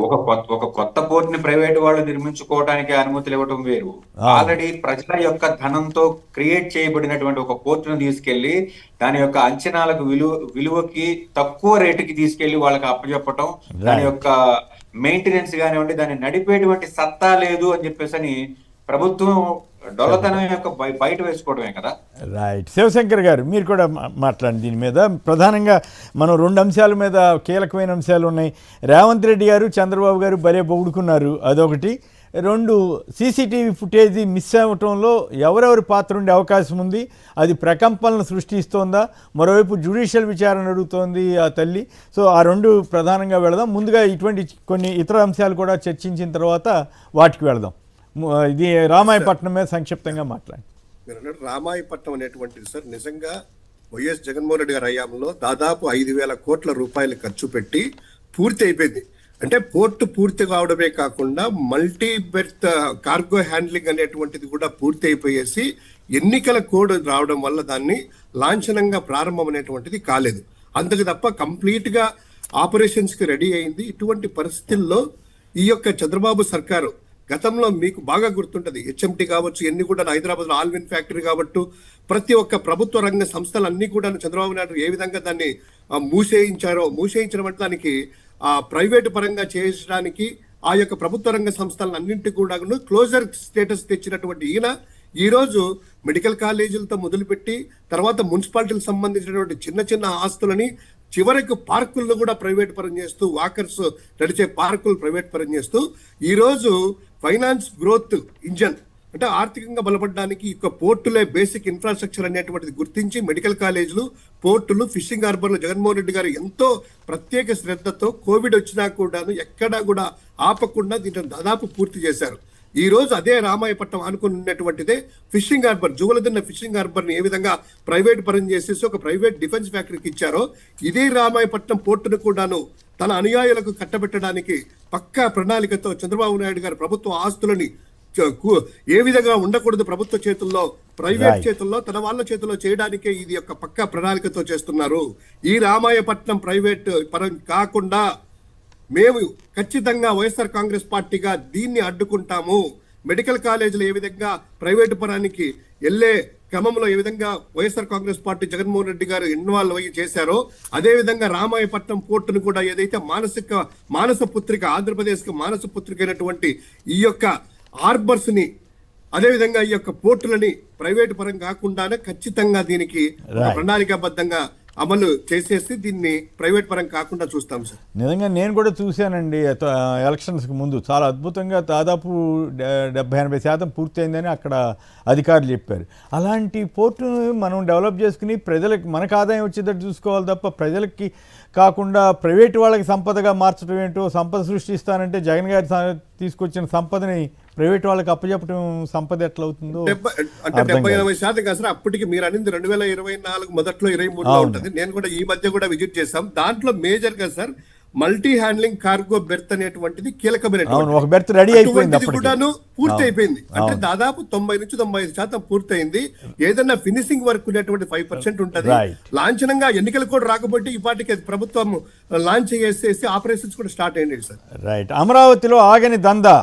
S2: ఒక కొత్త పోర్టుని ప్రైవేట్ వాళ్ళు నిర్మించుకోవడానికి అనుమతులు ఇవ్వడం వేరు, ఆల్రెడీ ప్రజల యొక్క ధనంతో క్రియేట్ చేయబడినటువంటి ఒక పోర్టును తీసుకెళ్లి దాని యొక్క అంచనాలకు విలువకి తక్కువ రేటుకి తీసుకెళ్లి వాళ్ళకి అప్పచెప్పటం, దాని యొక్క మెయింటెనెన్స్ కానివ్వండి, దాన్ని నడిపేటువంటి సత్తా లేదు అని చెప్పేసి ప్రభుత్వం డొల్లతనం యొక్క బయట వేసుకోవడమే కదా.
S1: రైట్. శివశంకర్ గారు మీరు కూడా మాట్లాడండి దీని మీద. ప్రధానంగా మనం 2 అంశాల మీద కీలకమైన అంశాలు ఉన్నాయి. రేవంత్ రెడ్డి గారు చంద్రబాబు గారు భలే పొగుడుకున్నారు, అదొకటి. 2 సీసీటీవీ ఫుటేజ్ మిస్ అవ్వటంలో ఎవరెవరి పాత్ర ఉండే అవకాశం ఉంది, అది ప్రకంపనలు సృష్టిస్తోందా, మరోవైపు జ్యుడిషియల్ విచారణ అడుగుతోంది ఆ తల్లి. సో ఆ 2 ప్రధానంగా వెళదాం. ముందుగా ఇటువంటి కొన్ని ఇతర అంశాలు కూడా చర్చించిన తర్వాత వాటికి వెళదాం. ఇది రామాయపట్నం మీద సంక్షిప్తంగా మాట్లాడి.
S3: మీరు అన్నట్టు రామాయపట్నం అనేటువంటిది సార్ నిజంగా వైఎస్ జగన్మోహన్ రెడ్డి గారి హయాంలో దాదాపు 5,000 కోట్ల రూపాయలు ఖర్చు పెట్టి పూర్తి అయిపోయింది. అంటే పోర్టు పూర్తి కావడమే కాకుండా మల్టీ బెర్త్ కార్గో హ్యాండ్లింగ్ అనేటువంటిది కూడా పూర్తి అయిపోయేసి ఎన్నికల కోడ్ రావడం వల్ల దాన్ని లాంఛనంగా ప్రారంభం అనేటువంటిది కాలేదు. అంతకు తప్ప కంప్లీట్ గా ఆపరేషన్స్ కి రెడీ అయింది. ఇటువంటి పరిస్థితుల్లో ఈ యొక్క చంద్రబాబు సర్కారు గతంలో మీకు బాగా గుర్తుంటది, హెచ్ఎంటీ కావచ్చు, ఎన్ని కూడా హైదరాబాద్ లో ఆల్విన్ ఫ్యాక్టరీ కావచ్చు, ప్రతి ఒక్క ప్రభుత్వ రంగ సంస్థలన్నీ కూడా చంద్రబాబు నాయుడు ఏ విధంగా దాన్ని మూసేయించడం అంటే దానికి ప్రైవేటు పరంగా చేయించడానికి ఆ యొక్క ప్రభుత్వ రంగ సంస్థలను అన్నింటి కూడా క్లోజర్ స్టేటస్ తెచ్చినటువంటి ఈయన ఈ రోజు మెడికల్ కాలేజీలతో మొదలుపెట్టి తర్వాత మున్సిపాలిటీలకు సంబంధించినటువంటి చిన్న చిన్న ఆస్తులని చివరికి పార్కులను కూడా ప్రైవేట్ పరం చేస్తూ, వాకర్స్ నడిచే పార్కులు ప్రైవేట్ పరం చేస్తూ ఈ రోజు ఫైనాన్స్ గ్రోత్ ఇంజన్ అంటే ఆర్థికంగా బలపడడానికి ఇక పోర్టులే బేసిక్ ఇన్ఫ్రాస్ట్రక్చర్ అనేటువంటిది గుర్తించి మెడికల్ కాలేజీలు, పోర్టులు, ఫిషింగ్ హార్బర్లు జగన్మోహన్ రెడ్డి గారు ఎంతో ప్రత్యేక శ్రద్ధతో కోవిడ్ వచ్చినా కూడా ఎక్కడా కూడా ఆపకుండా దీంట్లో దాదాపు పూర్తి చేశారు. ఈ రోజు అదే రామాయపట్నం అనుకుని ఉన్నటువంటిదే fishing harbour, Juvvaladinne fishing harbour ని ఏ విధంగా ప్రైవేట్ పరం చేసేసి ఒక ప్రైవేట్ డిఫెన్స్ ఫ్యాక్టరీకి ఇచ్చారో, ఇదే రామాయపట్నం పోర్టును కూడాను తన అనుయాయులకు కట్టబెట్టడానికి పక్కా ప్రణాళికతో చంద్రబాబు నాయుడు గారు ప్రభుత్వ ఆస్తులని ఏ విధంగా ఉండకూడదు ప్రభుత్వ చేతుల్లో, ప్రైవేట్ చేతుల్లో, తన వాళ్ళ చేతుల్లో చేయడానికే ఇది యొక్క పక్కా ప్రణాళికతో చేస్తున్నారు. ఈ రామాయపట్నం ప్రైవేట్ పరం కాకుండా మేము ఖచ్చితంగా వైఎస్ఆర్ కాంగ్రెస్ పార్టీగా దీన్ని అడ్డుకుంటాము. మెడికల్ కాలేజీలు ఏ విధంగా ప్రైవేటు పరానికి వెళ్లే క్రమంలో ఏ విధంగా వైఎస్ఆర్ కాంగ్రెస్ పార్టీ జగన్మోహన్ రెడ్డి గారు ఇన్వాల్వ్ అయ్యి చేశారో, అదే విధంగా రామాయపట్నం పోర్టును కూడా ఏదైతే మానస పుత్రిక, ఆంధ్రప్రదేశ్ కి మానస పుత్రిక అయినటువంటి ఈ యొక్క హార్బర్స్ ని, అదేవిధంగా ఈ యొక్క పోర్టులని ప్రైవేటు పరం కాకుండానే ఖచ్చితంగా దీనికి ప్రణాళికాబద్ధంగా అమలు చేసేసి దీన్ని ప్రైవేట్ పరం కాకుండా చూస్తాం సార్.
S1: నిజంగా నేను కూడా చూశానండి ఎలక్షన్స్కి ముందు. చాలా అద్భుతంగా దాదాపు 70-80% పూర్తయిందని అక్కడ అధికారులు చెప్పారు. అలాంటి పోర్టును మనం డెవలప్ చేసుకుని ప్రజలకు మనకు ఆదాయం వచ్చేటట్టు చూసుకోవాలి తప్ప ప్రజలకి కాకుండా ప్రైవేట్ వాళ్ళకి సంపదగా మార్చడం ఏంటో, సంపద సృష్టిస్తానంటే జగన్ గారి తీసుకొచ్చిన సంపదని ప్రైవేట్ వాళ్ళకి అప్పచెప్పడం సంపద ఎట్లా అవుతుందో.
S3: అంటే 70-80% కాదు సార్. అప్పటికి మీరు అనేది 2024 మొదట్లో 23లో ఉంటుంది. నేను కూడా ఈ మధ్య కూడా విజిట్ చేశాం. దాంట్లో మేజర్ గా sir multi handling cargo berth అనేటువంటిది కీలకమైనటువంటి
S1: ఒక బెర్త్ రెడీ అయిపోయింది,
S3: కూడాను పూర్తి అయిపోయింది. అంటే దాదాపు 90-95% పూర్తయింది. ఏదైనా ఫినిషింగ్ వర్క్ ఉన్నటువంటి 5% ఉంటుంది. లాంఛనంగా ఎన్నికలు కూడా రాకపోతే ఈ పార్టీకి ప్రభుత్వం లాంచ్ చేసేసి ఆపరేషన్స్ కూడా స్టార్ట్ అయ్యింది సార్.
S1: రైట్. అమరావతిలో ఆగని దందా.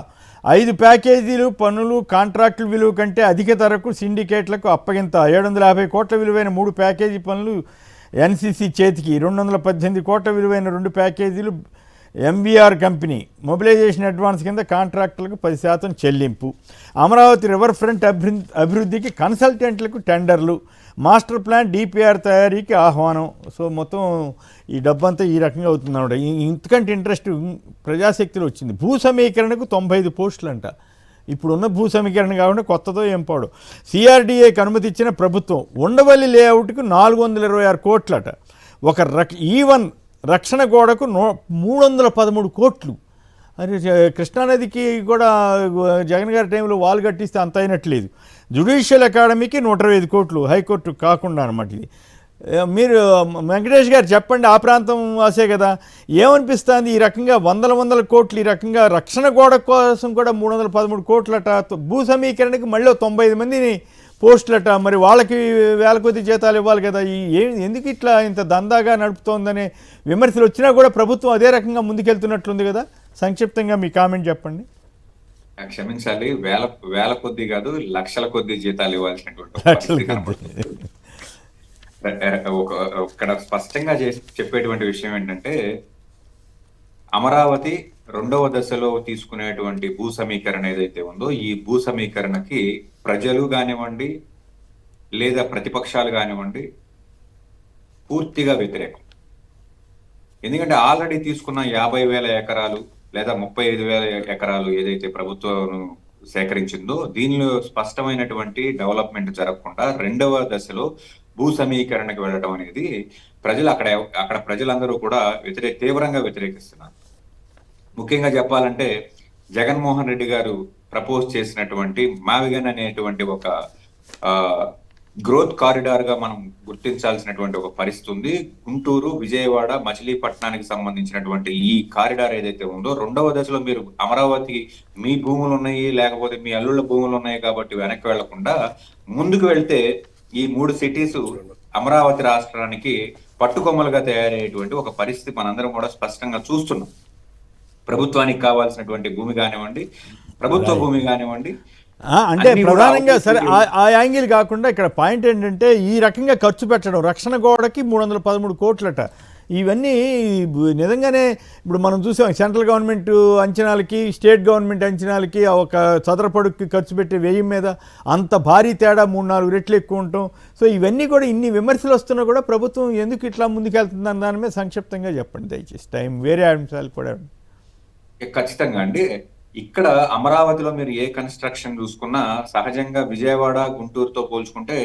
S1: 5 ప్యాకేజీలు పనులు కాంట్రాక్టుల విలువ కంటే అధిక ధరకు సిండికేట్లకు అప్పగింత. 750 కోట్ల విలువైన 3 ప్యాకేజీ పనులు ఎన్సీసీ చేతికి. 218 కోట్ల విలువైన 2 ప్యాకేజీలు ఎంవీఆర్ కంపెనీ. మొబిలైజేషన్ అడ్వాన్స్ కింద కాంట్రాక్టులకు 10% చెల్లింపు. అమరావతి రివర్ ఫ్రంట్ అభివృద్ధికి కన్సల్టెంట్లకు టెండర్లు. మాస్టర్ ప్లాన్ డిపిఆర్ తయారీకి ఆహ్వానం. సో మొత్తం ఈ డబ్బంతా ఈ రకంగా అవుతుందన్నమాట. ఇంతకంటే ఇంట్రెస్ట్ ప్రజాశక్తిలో వచ్చింది. భూ సమీకరణకు 95 పోస్టులు అంట. ఇప్పుడున్న భూ సమీకరణ కాకుండా కొత్తదో ఏం పాడు. సిఆర్డీఏకి అనుమతి ఇచ్చిన ప్రభుత్వం. ఉండవల్లి లేఅవుట్కు 426 కోట్లట. ఒక ఈవన్ రక్షణ గోడకు 313 కోట్లు. అరే కృష్ణానదికి కూడా జగన్ గారి టైంలో వాల్ కట్టిస్తే అంత అయినట్లేదు. జ్యుడిషియల్ అకాడమీకి 125 కోట్లు, హైకోర్టు కాకుండా అనమాట. ఇది మీరు వెంకటేష్ గారు చెప్పండి, ఆ ప్రాంతం వాసే కదా, ఏమనిపిస్తుంది ఈ రకంగా వందల కోట్లు, ఈ రకంగా రక్షణ గోడ కోసం కూడా 313 కోట్లట, భూ సమీకరణకి మళ్ళీ 95 మందిని పోస్టులట, మరి వాళ్ళకి వేల కొద్ది జీతాలు ఇవ్వాలి కదా, ఎందుకు ఇట్లా ఇంత దందాగా నడుపుతోందనే విమర్శలు వచ్చినా కూడా ప్రభుత్వం అదే రకంగా ముందుకెళ్తున్నట్లుంది కదా. సంక్షిప్తంగా మీ కామెంట్ చెప్పండి.
S2: క్షమించాలి, వేల కొద్ది కాదు, లక్షల కొద్ది జీతాలు ఇవ్వాల్సినటువంటి ఇక్కడ స్పష్టంగా చెప్పేటువంటి విషయం ఏంటంటే, అమరావతి 2వ దశలో తీసుకునేటువంటి భూ సమీకరణ ఏదైతే ఉందో, ఈ భూ సమీకరణకి ప్రజలు కానివ్వండి లేదా ప్రతిపక్షాలు కానివ్వండి పూర్తిగా వ్యతిరేకం. ఎందుకంటే ఆల్రెడీ తీసుకున్న 50,000 ఎకరాలు లేదా 35,000 ఎకరాలు ఏదైతే ప్రభుత్వం సేకరించిందో, దీనిలో స్పష్టమైనటువంటి డెవలప్మెంట్ జరగకుండా 2వ దశలో భూ సమీకరణకు వెళ్ళడం అనేది ప్రజలు అక్కడ ప్రజలందరూ కూడా తీవ్రంగా వ్యతిరేకిస్తున్నారు. ముఖ్యంగా చెప్పాలంటే జగన్మోహన్ రెడ్డి గారు ప్రపోజ్ చేసినటువంటి మావిగన్ అనేటువంటి ఒక గ్రోత్ కారిడార్ గా మనం గుర్తించాల్సినటువంటి ఒక పరిస్థితి ఉంది. గుంటూరు, విజయవాడ, మచిలీపట్నానికి సంబంధించినటువంటి ఈ కారిడార్ ఏదైతే ఉందో, 2వ దశలో మీరు అమరావతి మీ భూములు ఉన్నాయి లేకపోతే మీ అల్లుళ్ళ భూములు ఉన్నాయి కాబట్టి వెనక్కి వెళ్లకుండా ముందుకు వెళ్తే ఈ 3 సిటీస్ అమరావతి రాష్ట్రానికి పట్టుకొమ్మలుగా తయారయ్యేటువంటి ఒక పరిస్థితి మనందరం కూడా స్పష్టంగా చూస్తున్నాం. ప్రభుత్వానికి కావాల్సినటువంటి భూమి కానివ్వండి, ప్రభుత్వ భూమి కానివ్వండి,
S1: అంటే ప్రధానంగా సరే ఆ యాంగిల్ కాకుండా ఇక్కడ పాయింట్ ఏంటంటే, ఈ రకంగా ఖర్చు పెట్టడం, రక్షణ గోడకి 313 కోట్లట. ఇవన్నీ నిజంగానే ఇప్పుడు మనం చూసాం, సెంట్రల్ గవర్నమెంట్ అంచనాలకి స్టేట్ గవర్నమెంట్ అంచనాలకి ఒక చదరపడుకి ఖర్చు పెట్టే వ్యయం మీద అంత భారీ తేడా 3-4 రెట్లు ఎక్కువ ఉంటాం. సో ఇవన్నీ కూడా ఇన్ని విమర్శలు వస్తున్నా కూడా ప్రభుత్వం ఎందుకు ఇట్లా ముందుకెళ్తుందని దాని మీద సంక్షిప్తంగా చెప్పండి దయచేసి. టైం వేరే అంశాలు కూడా.
S2: ఖచ్చితంగా అండి, ఇక్కడ అమరావతిలో మీరు ఏ కన్స్ట్రక్షన్ చూసుకున్నా సహజంగా విజయవాడ, గుంటూరుతో పోల్చుకుంటే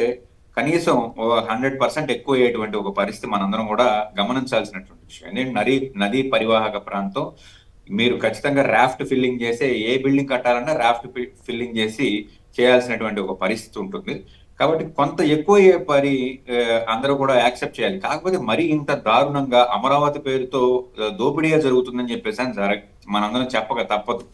S2: కనీసం 100% ఎక్కువ అయ్యేటువంటి ఒక పరిస్థితి మనందరం కూడా గమనించాల్సినటువంటి విషయం. ఎందుకంటే నదీ పరివాహక ప్రాంతం, మీరు ఖచ్చితంగా రాఫ్ట్ ఫిల్లింగ్ చేసే ఏ బిల్డింగ్ కట్టాలన్నా రాఫ్ట్ ఫిల్లింగ్ చేసి చేయాల్సినటువంటి ఒక పరిస్థితి ఉంటుంది. కాబట్టి కొంత ఎక్కువ అందరూ కూడా యాక్సెప్ట్ చేయాలి. కాకపోతే మరీ ఇంత దారుణంగా అమరావతి పేరుతో దోపిడీగా జరుగుతుందని చెప్పేసి అని మనందరం చెప్పక తప్పదు.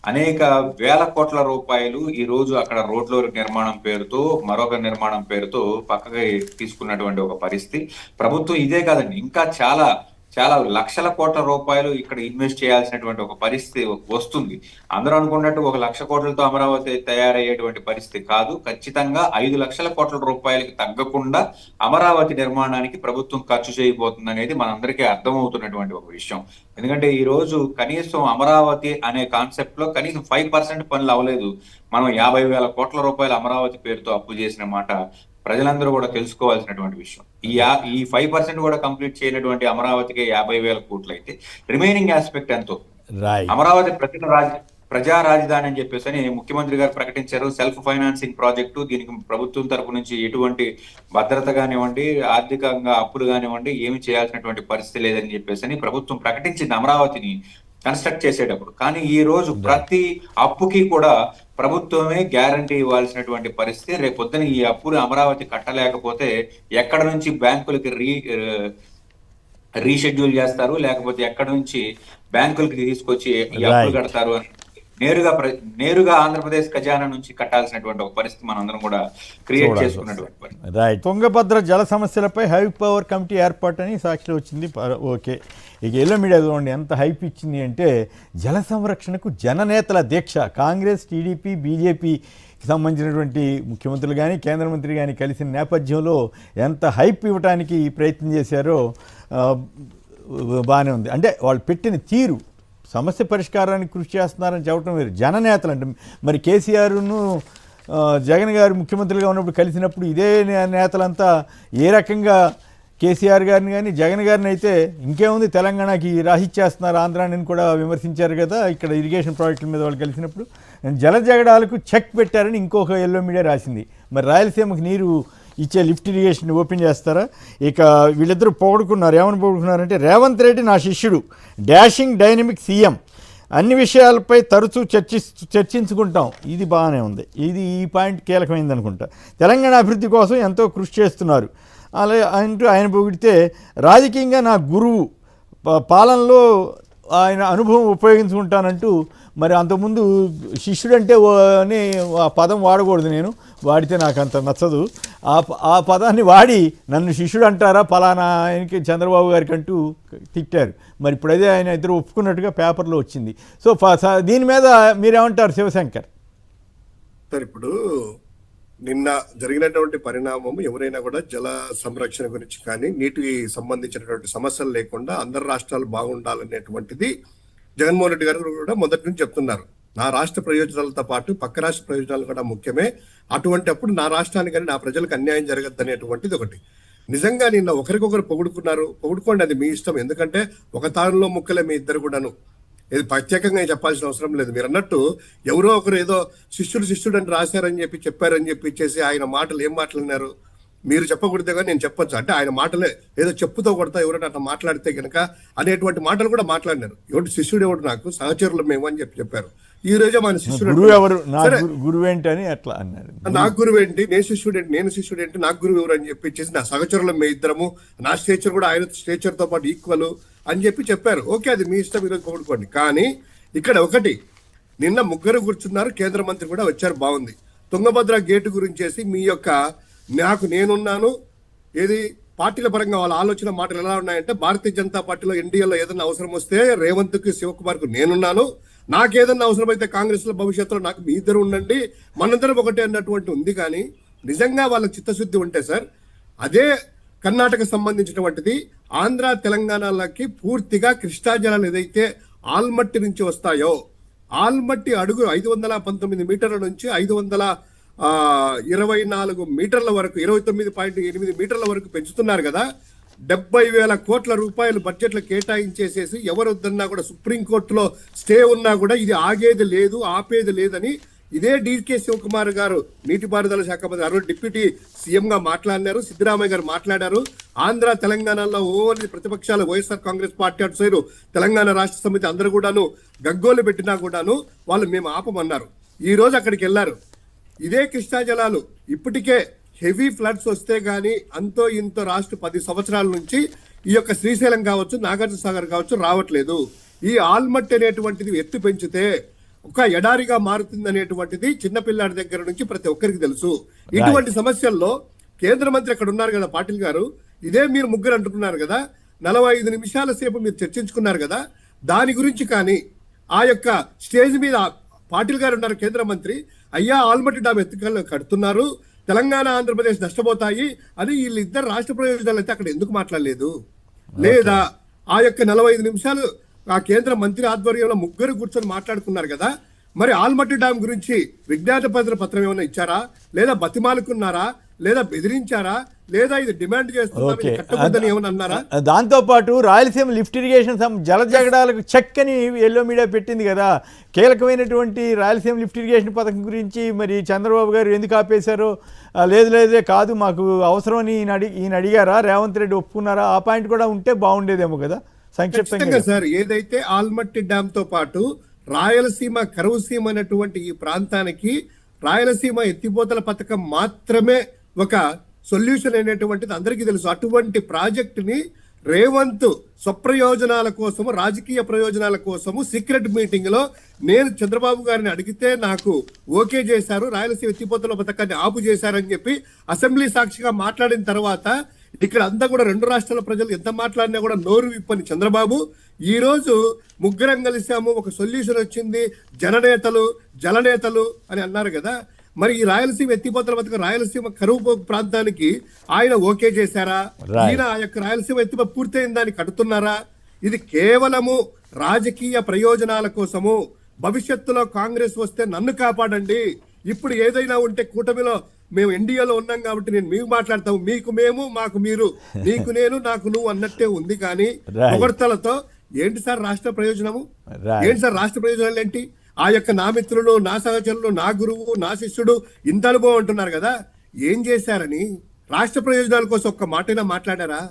S2: అనేక వేల కోట్ల రూపాయలు ఈ రోజు అక్కడ రోడ్ల నిర్మాణం పేరుతో, మరొక నిర్మాణం పేరుతో పక్కకి తీసుకున్నటువంటి ఒక పరిస్థితి. ప్రభుత్వం ఇదే కాదండి, ఇంకా చాలా చాలా లక్షల కోట్ల రూపాయలు ఇక్కడ ఇన్వెస్ట్ చేయాల్సినటువంటి ఒక పరిస్థితి వస్తుంది. అందరూ అనుకున్నట్టు 1 లక్ష కోట్లతో అమరావతి తయారయ్యేటువంటి పరిస్థితి కాదు. ఖచ్చితంగా 5 లక్షల కోట్ల రూపాయలకి తగ్గకుండా అమరావతి నిర్మాణానికి ప్రభుత్వం ఖర్చు చేయబోతుంది అనేది మనందరికీ అర్థమవుతున్నటువంటి ఒక విషయం. ఎందుకంటే ఈ రోజు కనీసం అమరావతి అనే కాన్సెప్ట్ లో కనీసం 5% పనులు అవ్వలేదు. మనం 50,000 కోట్ల రూపాయలు అమరావతి పేరుతో అప్పు చేసిన మాట ప్రజలందరూ కూడా తెలుసుకోవాల్సినటువంటి విషయం. ఈ 5% కూడా కంప్లీట్ చేయనటువంటి అమరావతికి 50,000 కోట్లు అయితే రిమైనింగ్ ఆస్పెక్ట్ ఎంతో. అమరావతి ప్రజా రాజధాని అని చెప్పేసి ముఖ్యమంత్రి గారు ప్రకటించారు. Self financing project. దీనికి ప్రభుత్వం తరపు నుంచి ఎటువంటి భద్రత కానివ్వండి, ఆర్థికంగా అప్పులు కానివ్వండి ఏమి చేయాల్సినటువంటి పరిస్థితి లేదని చెప్పేసి ప్రభుత్వం ప్రకటించింది అమరావతిని కన్స్ట్రక్ట్ చేసేటప్పుడు. కానీ ఈ రోజు ప్రతి అప్పుకి కూడా ప్రభుత్వమే గ్యారంటీ ఇవ్వాల్సినటువంటి పరిస్థితి. రేపు పొద్దున ఈ అప్పులు అమరావతి కట్టలేకపోతే ఎక్కడ నుంచి బ్యాంకులకి రీషెడ్యూల్ చేస్తారు, లేకపోతే ఎక్కడ నుంచి బ్యాంకులకి తీసుకొచ్చి ఈ అప్పులు కడతారు అని నేరుగా ఆంధ్రప్రదేశ్ ఖజానా నుంచి కట్టాల్సినటువంటి ఒక పరిస్థితి మనందరం కూడా క్రియేట్ చేసుకున్నటువంటి పరిస్థితి.
S1: రైట్. తుంగభద్ర జల సమస్యలపై హై పవర్ కమిటీ ఏర్పాటని సాక్షిలో వచ్చింది. ఓకే, ఇక ఎల్లో మీడియా చూడండి ఎంత హైప్ ఇచ్చింది అంటే, జల సంరక్షణకు జననేతల దీక్ష. కాంగ్రెస్, టీడీపీ, బీజేపీకి సంబంధించినటువంటి ముఖ్యమంత్రులు కానీ కేంద్ర మంత్రి కానీ కలిసిన నేపథ్యంలో ఎంత హైప్ ఇవ్వడానికి ప్రయత్నం చేశారో బాగానే ఉంది. అంటే వాళ్ళు పెట్టిన తీరు, సమస్య పరిష్కారానికి కృషి చేస్తున్నారని చెప్పడం వేరు. జననేతలు అంటే మరి కేసీఆర్ను జగన్ గారు ముఖ్యమంత్రిగా ఉన్నప్పుడు కలిసినప్పుడు ఇదే నేతలంతా ఏ రకంగా కేసీఆర్ గారిని కానీ జగన్ గారిని అయితే ఇంకేముంది తెలంగాణకి రాసిచ్చేస్తున్నారు ఆంధ్రాని కూడా విమర్శించారు కదా. ఇక్కడ ఇరిగేషన్ ప్రాజెక్టుల మీద వాళ్ళు కలిసినప్పుడు జల జగడాలకు చెక్ పెట్టారని ఇంకొక ఎల్లో మీడియా రాసింది. మరి రాయలసీమకి నీరు ఇచ్చే లిఫ్ట్ ఇరిగేషన్ ఓపెన్ చేస్తారా? ఇక వీళ్ళిద్దరూ పొగుడుకున్నారు. ఏమని పొగుడుకున్నారంటే, రేవంత్ రెడ్డి నా శిష్యుడు, డాషింగ్ డైనమిక్ సీఎం, అన్ని విషయాలపై తరచూ చర్చించుకుంటాం. ఇది బాగానే ఉంది. ఈ పాయింట్ కీలకమైంది అనుకుంటా. తెలంగాణ అభివృద్ధి కోసం ఎంతో కృషి చేస్తున్నారు అలా అంటూ ఆయన పొగిడితే, రాజకీయంగా నా గురువు, పాలనలో ఆయన అనుభవం ఉపయోగించుకుంటానంటూ, మరి అంతకుముందు శిష్యుడంటే అని ఆ పదం వాడకూడదు, నేను వాడితే నాకు అంత నచ్చదు. ఆ పదాన్ని వాడి నన్ను శిష్యుడు అంటారా ఫలానా ఆయనకి చంద్రబాబు గారికి అంటూ తిట్టారు. మరి ఇప్పుడైతే ఆయన ఇద్దరు ఒప్పుకున్నట్టుగా పేపర్లో వచ్చింది. సో దీని మీద మీరేమంటారు శివశంకర్?
S3: సార్, ఇప్పుడు నిన్న జరిగినటువంటి పరిణామం, ఎవరైనా కూడా జల సంరక్షణ గురించి కానీ నీటికి సంబంధించినటువంటి సమస్యలు లేకుండా అందరు రాష్ట్రాలు బాగుండాలనేటువంటిది జగన్మోహన్ రెడ్డి గారు కూడా మొదటి నుంచి చెప్తున్నారు. నా రాష్ట్ర ప్రయోజనాలతో పాటు పక్క రాష్ట్ర ప్రయోజనాలు కూడా ముఖ్యమే. అటువంటి అప్పుడు నా రాష్ట్రానికి కానీ నా ప్రజలకు అన్యాయం జరగద్దు అనేటువంటిది ఒకటి. నిజంగా నిన్న ఒకరికొకరు పొగుడుకోండి, అది మీ ఇష్టం. ఎందుకంటే ఒక తానులో ముక్కలే మీ ఇద్దరు కూడాను. ఇది ప్రత్యేకంగా చెప్పాల్సిన అవసరం లేదు. మీరు అన్నట్టు ఎవరో ఒకరు ఏదో శిష్యుడు అని రాశారని చెప్పారని ఇచ్చేసి ఆయన మాటలు ఏం మాట్లాడినారు మీరు చెప్పకూడదే కానీ నేను చెప్పొచ్చు. అంటే ఆయన మాటలే ఏదో చెప్పుతో కొడతా ఎవరైనా అట్లా మాట్లాడితే కనుక అనేటువంటి మాటలు కూడా మాట్లాడినారు. ఎవడు శిష్యుడు, ఎవడు నాకు సహచరులు మేము అని చెప్పారు. ఈ రోజే మన శిష్యుడు
S1: గురువు ఏంటి అని అట్లా అన్నారు.
S3: నాకు గురువు ఏంటి, నేను శిష్యుడు ఏంటి, నాకు గురువు ఎవరు అని చెప్పి నా సహచరులు మేము ఇద్దరము, నా స్టేచర్ కూడా ఆయన స్టేచర్ తో పాటు ఈక్వల్ అని చెప్పారు. ఓకే, అది మీ ఇష్టం, ఈరోజు కొడుకోండి. కానీ ఇక్కడ ఒకటి, నిన్న ముగ్గురు కూర్చున్నారు, కేంద్ర మంత్రి కూడా వచ్చారు, బాగుంది. తుంగభద్ర గేటు గురించేసి మీ యొక్క నేనున్నాను ఏది పార్టీల పరంగా వాళ్ళ ఆలోచన మాటలు ఎలా ఉన్నాయంటే, భారతీయ జనతా పార్టీలో ఎన్డీఏలో ఏదైనా అవసరం వస్తే రేవంత్ కి శివకుమార్ కు నేనున్నాను, నాకేదన్నా అవసరం అయితే కాంగ్రెస్ లో భవిష్యత్తులో నాకు మీ ఇద్దరు ఉండండి, మనందరం ఒకటే అన్నటువంటి ఉంది. కానీ నిజంగా వాళ్ళ చిత్తశుద్ధి ఉంటే సార్, అదే కర్ణాటక సంబంధించినటువంటిది ఆంధ్ర తెలంగాణలకి పూర్తిగా కృష్ణా జలాలు ఏదైతే ఆల్మట్టి నుంచి వస్తాయో, ఆల్మట్టి అడుగు 519 మీటర్ల నుంచి 524 మీటర్ల వరకు 29.8 మీటర్ల వరకు పెంచుతున్నారు కదా. 70,000 కోట్ల రూపాయలు బడ్జెట్లు కేటాయించేసేసి ఎవరు వద్దన్నా కూడా సుప్రీంకోర్టులో స్టే ఉన్నా కూడా ఇది ఆగేది లేదు, ఆపేది లేదని ఇదే డికే శివకుమార్ గారు నీటిపారుదల శాఖ మంత్రి, ఆ రోజు డిప్యూటీ సీఎం గా మాట్లాడినారు, సిద్ధరామయ్య గారు మాట్లాడారు. ఆంధ్ర తెలంగాణలో ఓన్లీ ప్రతిపక్షాలు వైఎస్ఆర్ కాంగ్రెస్ పార్టీ అటు సైడు తెలంగాణ రాష్ట్ర సమితి అందరూ కూడాను గగ్గోలు పెట్టినా కూడాను వాళ్ళు మేము ఆపమన్నారు. ఈ రోజు అక్కడికి వెళ్ళారు. ఇదే కృష్ణా జలాలు ఇప్పటికే హెవీ ఫ్లడ్స్ వస్తే గానీ అంతో ఇంతో రాష్ట్ర 10 సంవత్సరాల నుంచి ఈ యొక్క శ్రీశైలం కావచ్చు, నాగార్జున సాగర్ కావచ్చు రావట్లేదు. ఈ ఆల్మట్టి అనేటువంటిది ఎత్తు పెంచితే ఒక ఎడారిగా మారుతుంది అనేటువంటిది చిన్నపిల్లాడి దగ్గర నుంచి ప్రతి ఒక్కరికి తెలుసు. ఇటువంటి సమస్యల్లో కేంద్ర మంత్రి అక్కడ ఉన్నారు కదా పాటిల్ గారు, ఇదే మీరు ముగ్గురు అంటున్నారు కదా, 45 నిమిషాల సేపు మీరు చర్చించుకున్నారు కదా, దాని గురించి కానీ ఆ యొక్క స్టేజ్ మీద పాటిల్ గారు ఉన్నారు కేంద్ర మంత్రి, అయ్యా ఆల్మట్టి డామ్ ఎత్తుకల్లో కడుతున్నారు, తెలంగాణ ఆంధ్రప్రదేశ్ నష్టపోతాయి అని వీళ్ళిద్దరు రాష్ట్ర ప్రయోజనాలు అయితే అక్కడ ఎందుకు మాట్లాడలేదు? లేదా ఆ యొక్క 45 నిమిషాలు ఆ కేంద్ర మంత్రి ఆధ్వర్యంలో ముగ్గురు కూర్చొని మాట్లాడుకున్నారు కదా, మరి ఆల్మట్టి డ్యామ్ గురించి విజ్ఞాత పత్రం ఏమైనా ఇచ్చారా, లేదా బతిమాలుకున్నారా, లేదా బెదిరించారా, లేదా ఇది డిమాండ్ చేస్తున్నారు ఏమైనా అన్నారా?
S1: దాంతోపాటు రాయలసీమ లిఫ్ట్ ఇరిగేషన్ జల జగడాలకు చెక్ అని ఎల్లో మీడియా పెట్టింది కదా, కీలకమైనటువంటి రాయలసీమ లిఫ్ట్ ఇరిగేషన్ పథకం గురించి మరి చంద్రబాబు గారు ఎందుకు ఆపేశారో, లేదే కాదు మాకు అవసరం అని ఈయన అడిగారా, రేవంత్ రెడ్డి ఒప్పుకున్నారా? ఆ పాయింట్ కూడా ఉంటే బాగుండేదేమో కదా సంక్షిప్తంగా.
S3: సార్, ఏదైతే ఆల్మట్టి డ్యామ్ తో పాటు రాయలసీమ కరువు సీమ అనేటువంటి ఈ ప్రాంతానికి రాయలసీమ ఎత్తిపోతల పథకం మాత్రమే ఒక సొల్యూషన్ అనేటువంటిది అందరికీ తెలుసు. అటువంటి ప్రాజెక్టుని రేవంత్ స్వప్రయోజనాల కోసము, రాజకీయ ప్రయోజనాల కోసము సీక్రెట్ మీటింగ్ లో నేను చంద్రబాబు గారిని అడిగితే నాకు ఓకే చేశారు, రాయలసీమ ఎత్తిపోతల పథకాన్ని ఆపు చేశారని చెప్పి అసెంబ్లీ సాక్షిగా మాట్లాడిన తర్వాత ఇక్కడ అంతా కూడా 2 రాష్ట్రాల ప్రజలు ఎంత మాట్లాడినా కూడా నోరు విప్పని చంద్రబాబు ఈ రోజు ముగ్గురం కలిసాము, ఒక సొల్యూషన్ వచ్చింది, జలనేతలు అని అన్నారు కదా, మరి ఈ రాయలసీమ ఎత్తిపోతల పథకం రాయలసీమ కరువు ప్రాంతానికి ఆయన ఓకే చేశారా? ఈయన ఆ యొక్క రాయలసీమ ఎత్తిపోత పూర్తయిన దాన్ని కడుతున్నారా? ఇది కేవలము రాజకీయ ప్రయోజనాల కోసము. భవిష్యత్తులో కాంగ్రెస్ వస్తే నన్ను కాపాడండి, ఇప్పుడు ఏదైనా ఉంటే కూటమిలో మేము ఎన్డీఏలో ఉన్నాం కాబట్టి నేను మీకు మాట్లాడతాము, మీకు మేము మాకు మీరు, నీకు నేను నాకు నువ్వు అన్నట్టే ఉంది. కానీ పొగడ్తలతో ఏంటి సార్ రాష్ట్ర ప్రయోజనము? ఏంటి సార్ రాష్ట్ర ప్రయోజనాలు ఏంటి? ఆ యొక్క నా మిత్రులు, నా సహచరులు, నా గురువు, నా శిష్యుడు ఇంత అనుభవం అంటున్నారు కదా, ఏం చేశారని రాష్ట్ర ప్రయోజనాల కోసం ఒక్క మాటైనా మాట్లాడారా?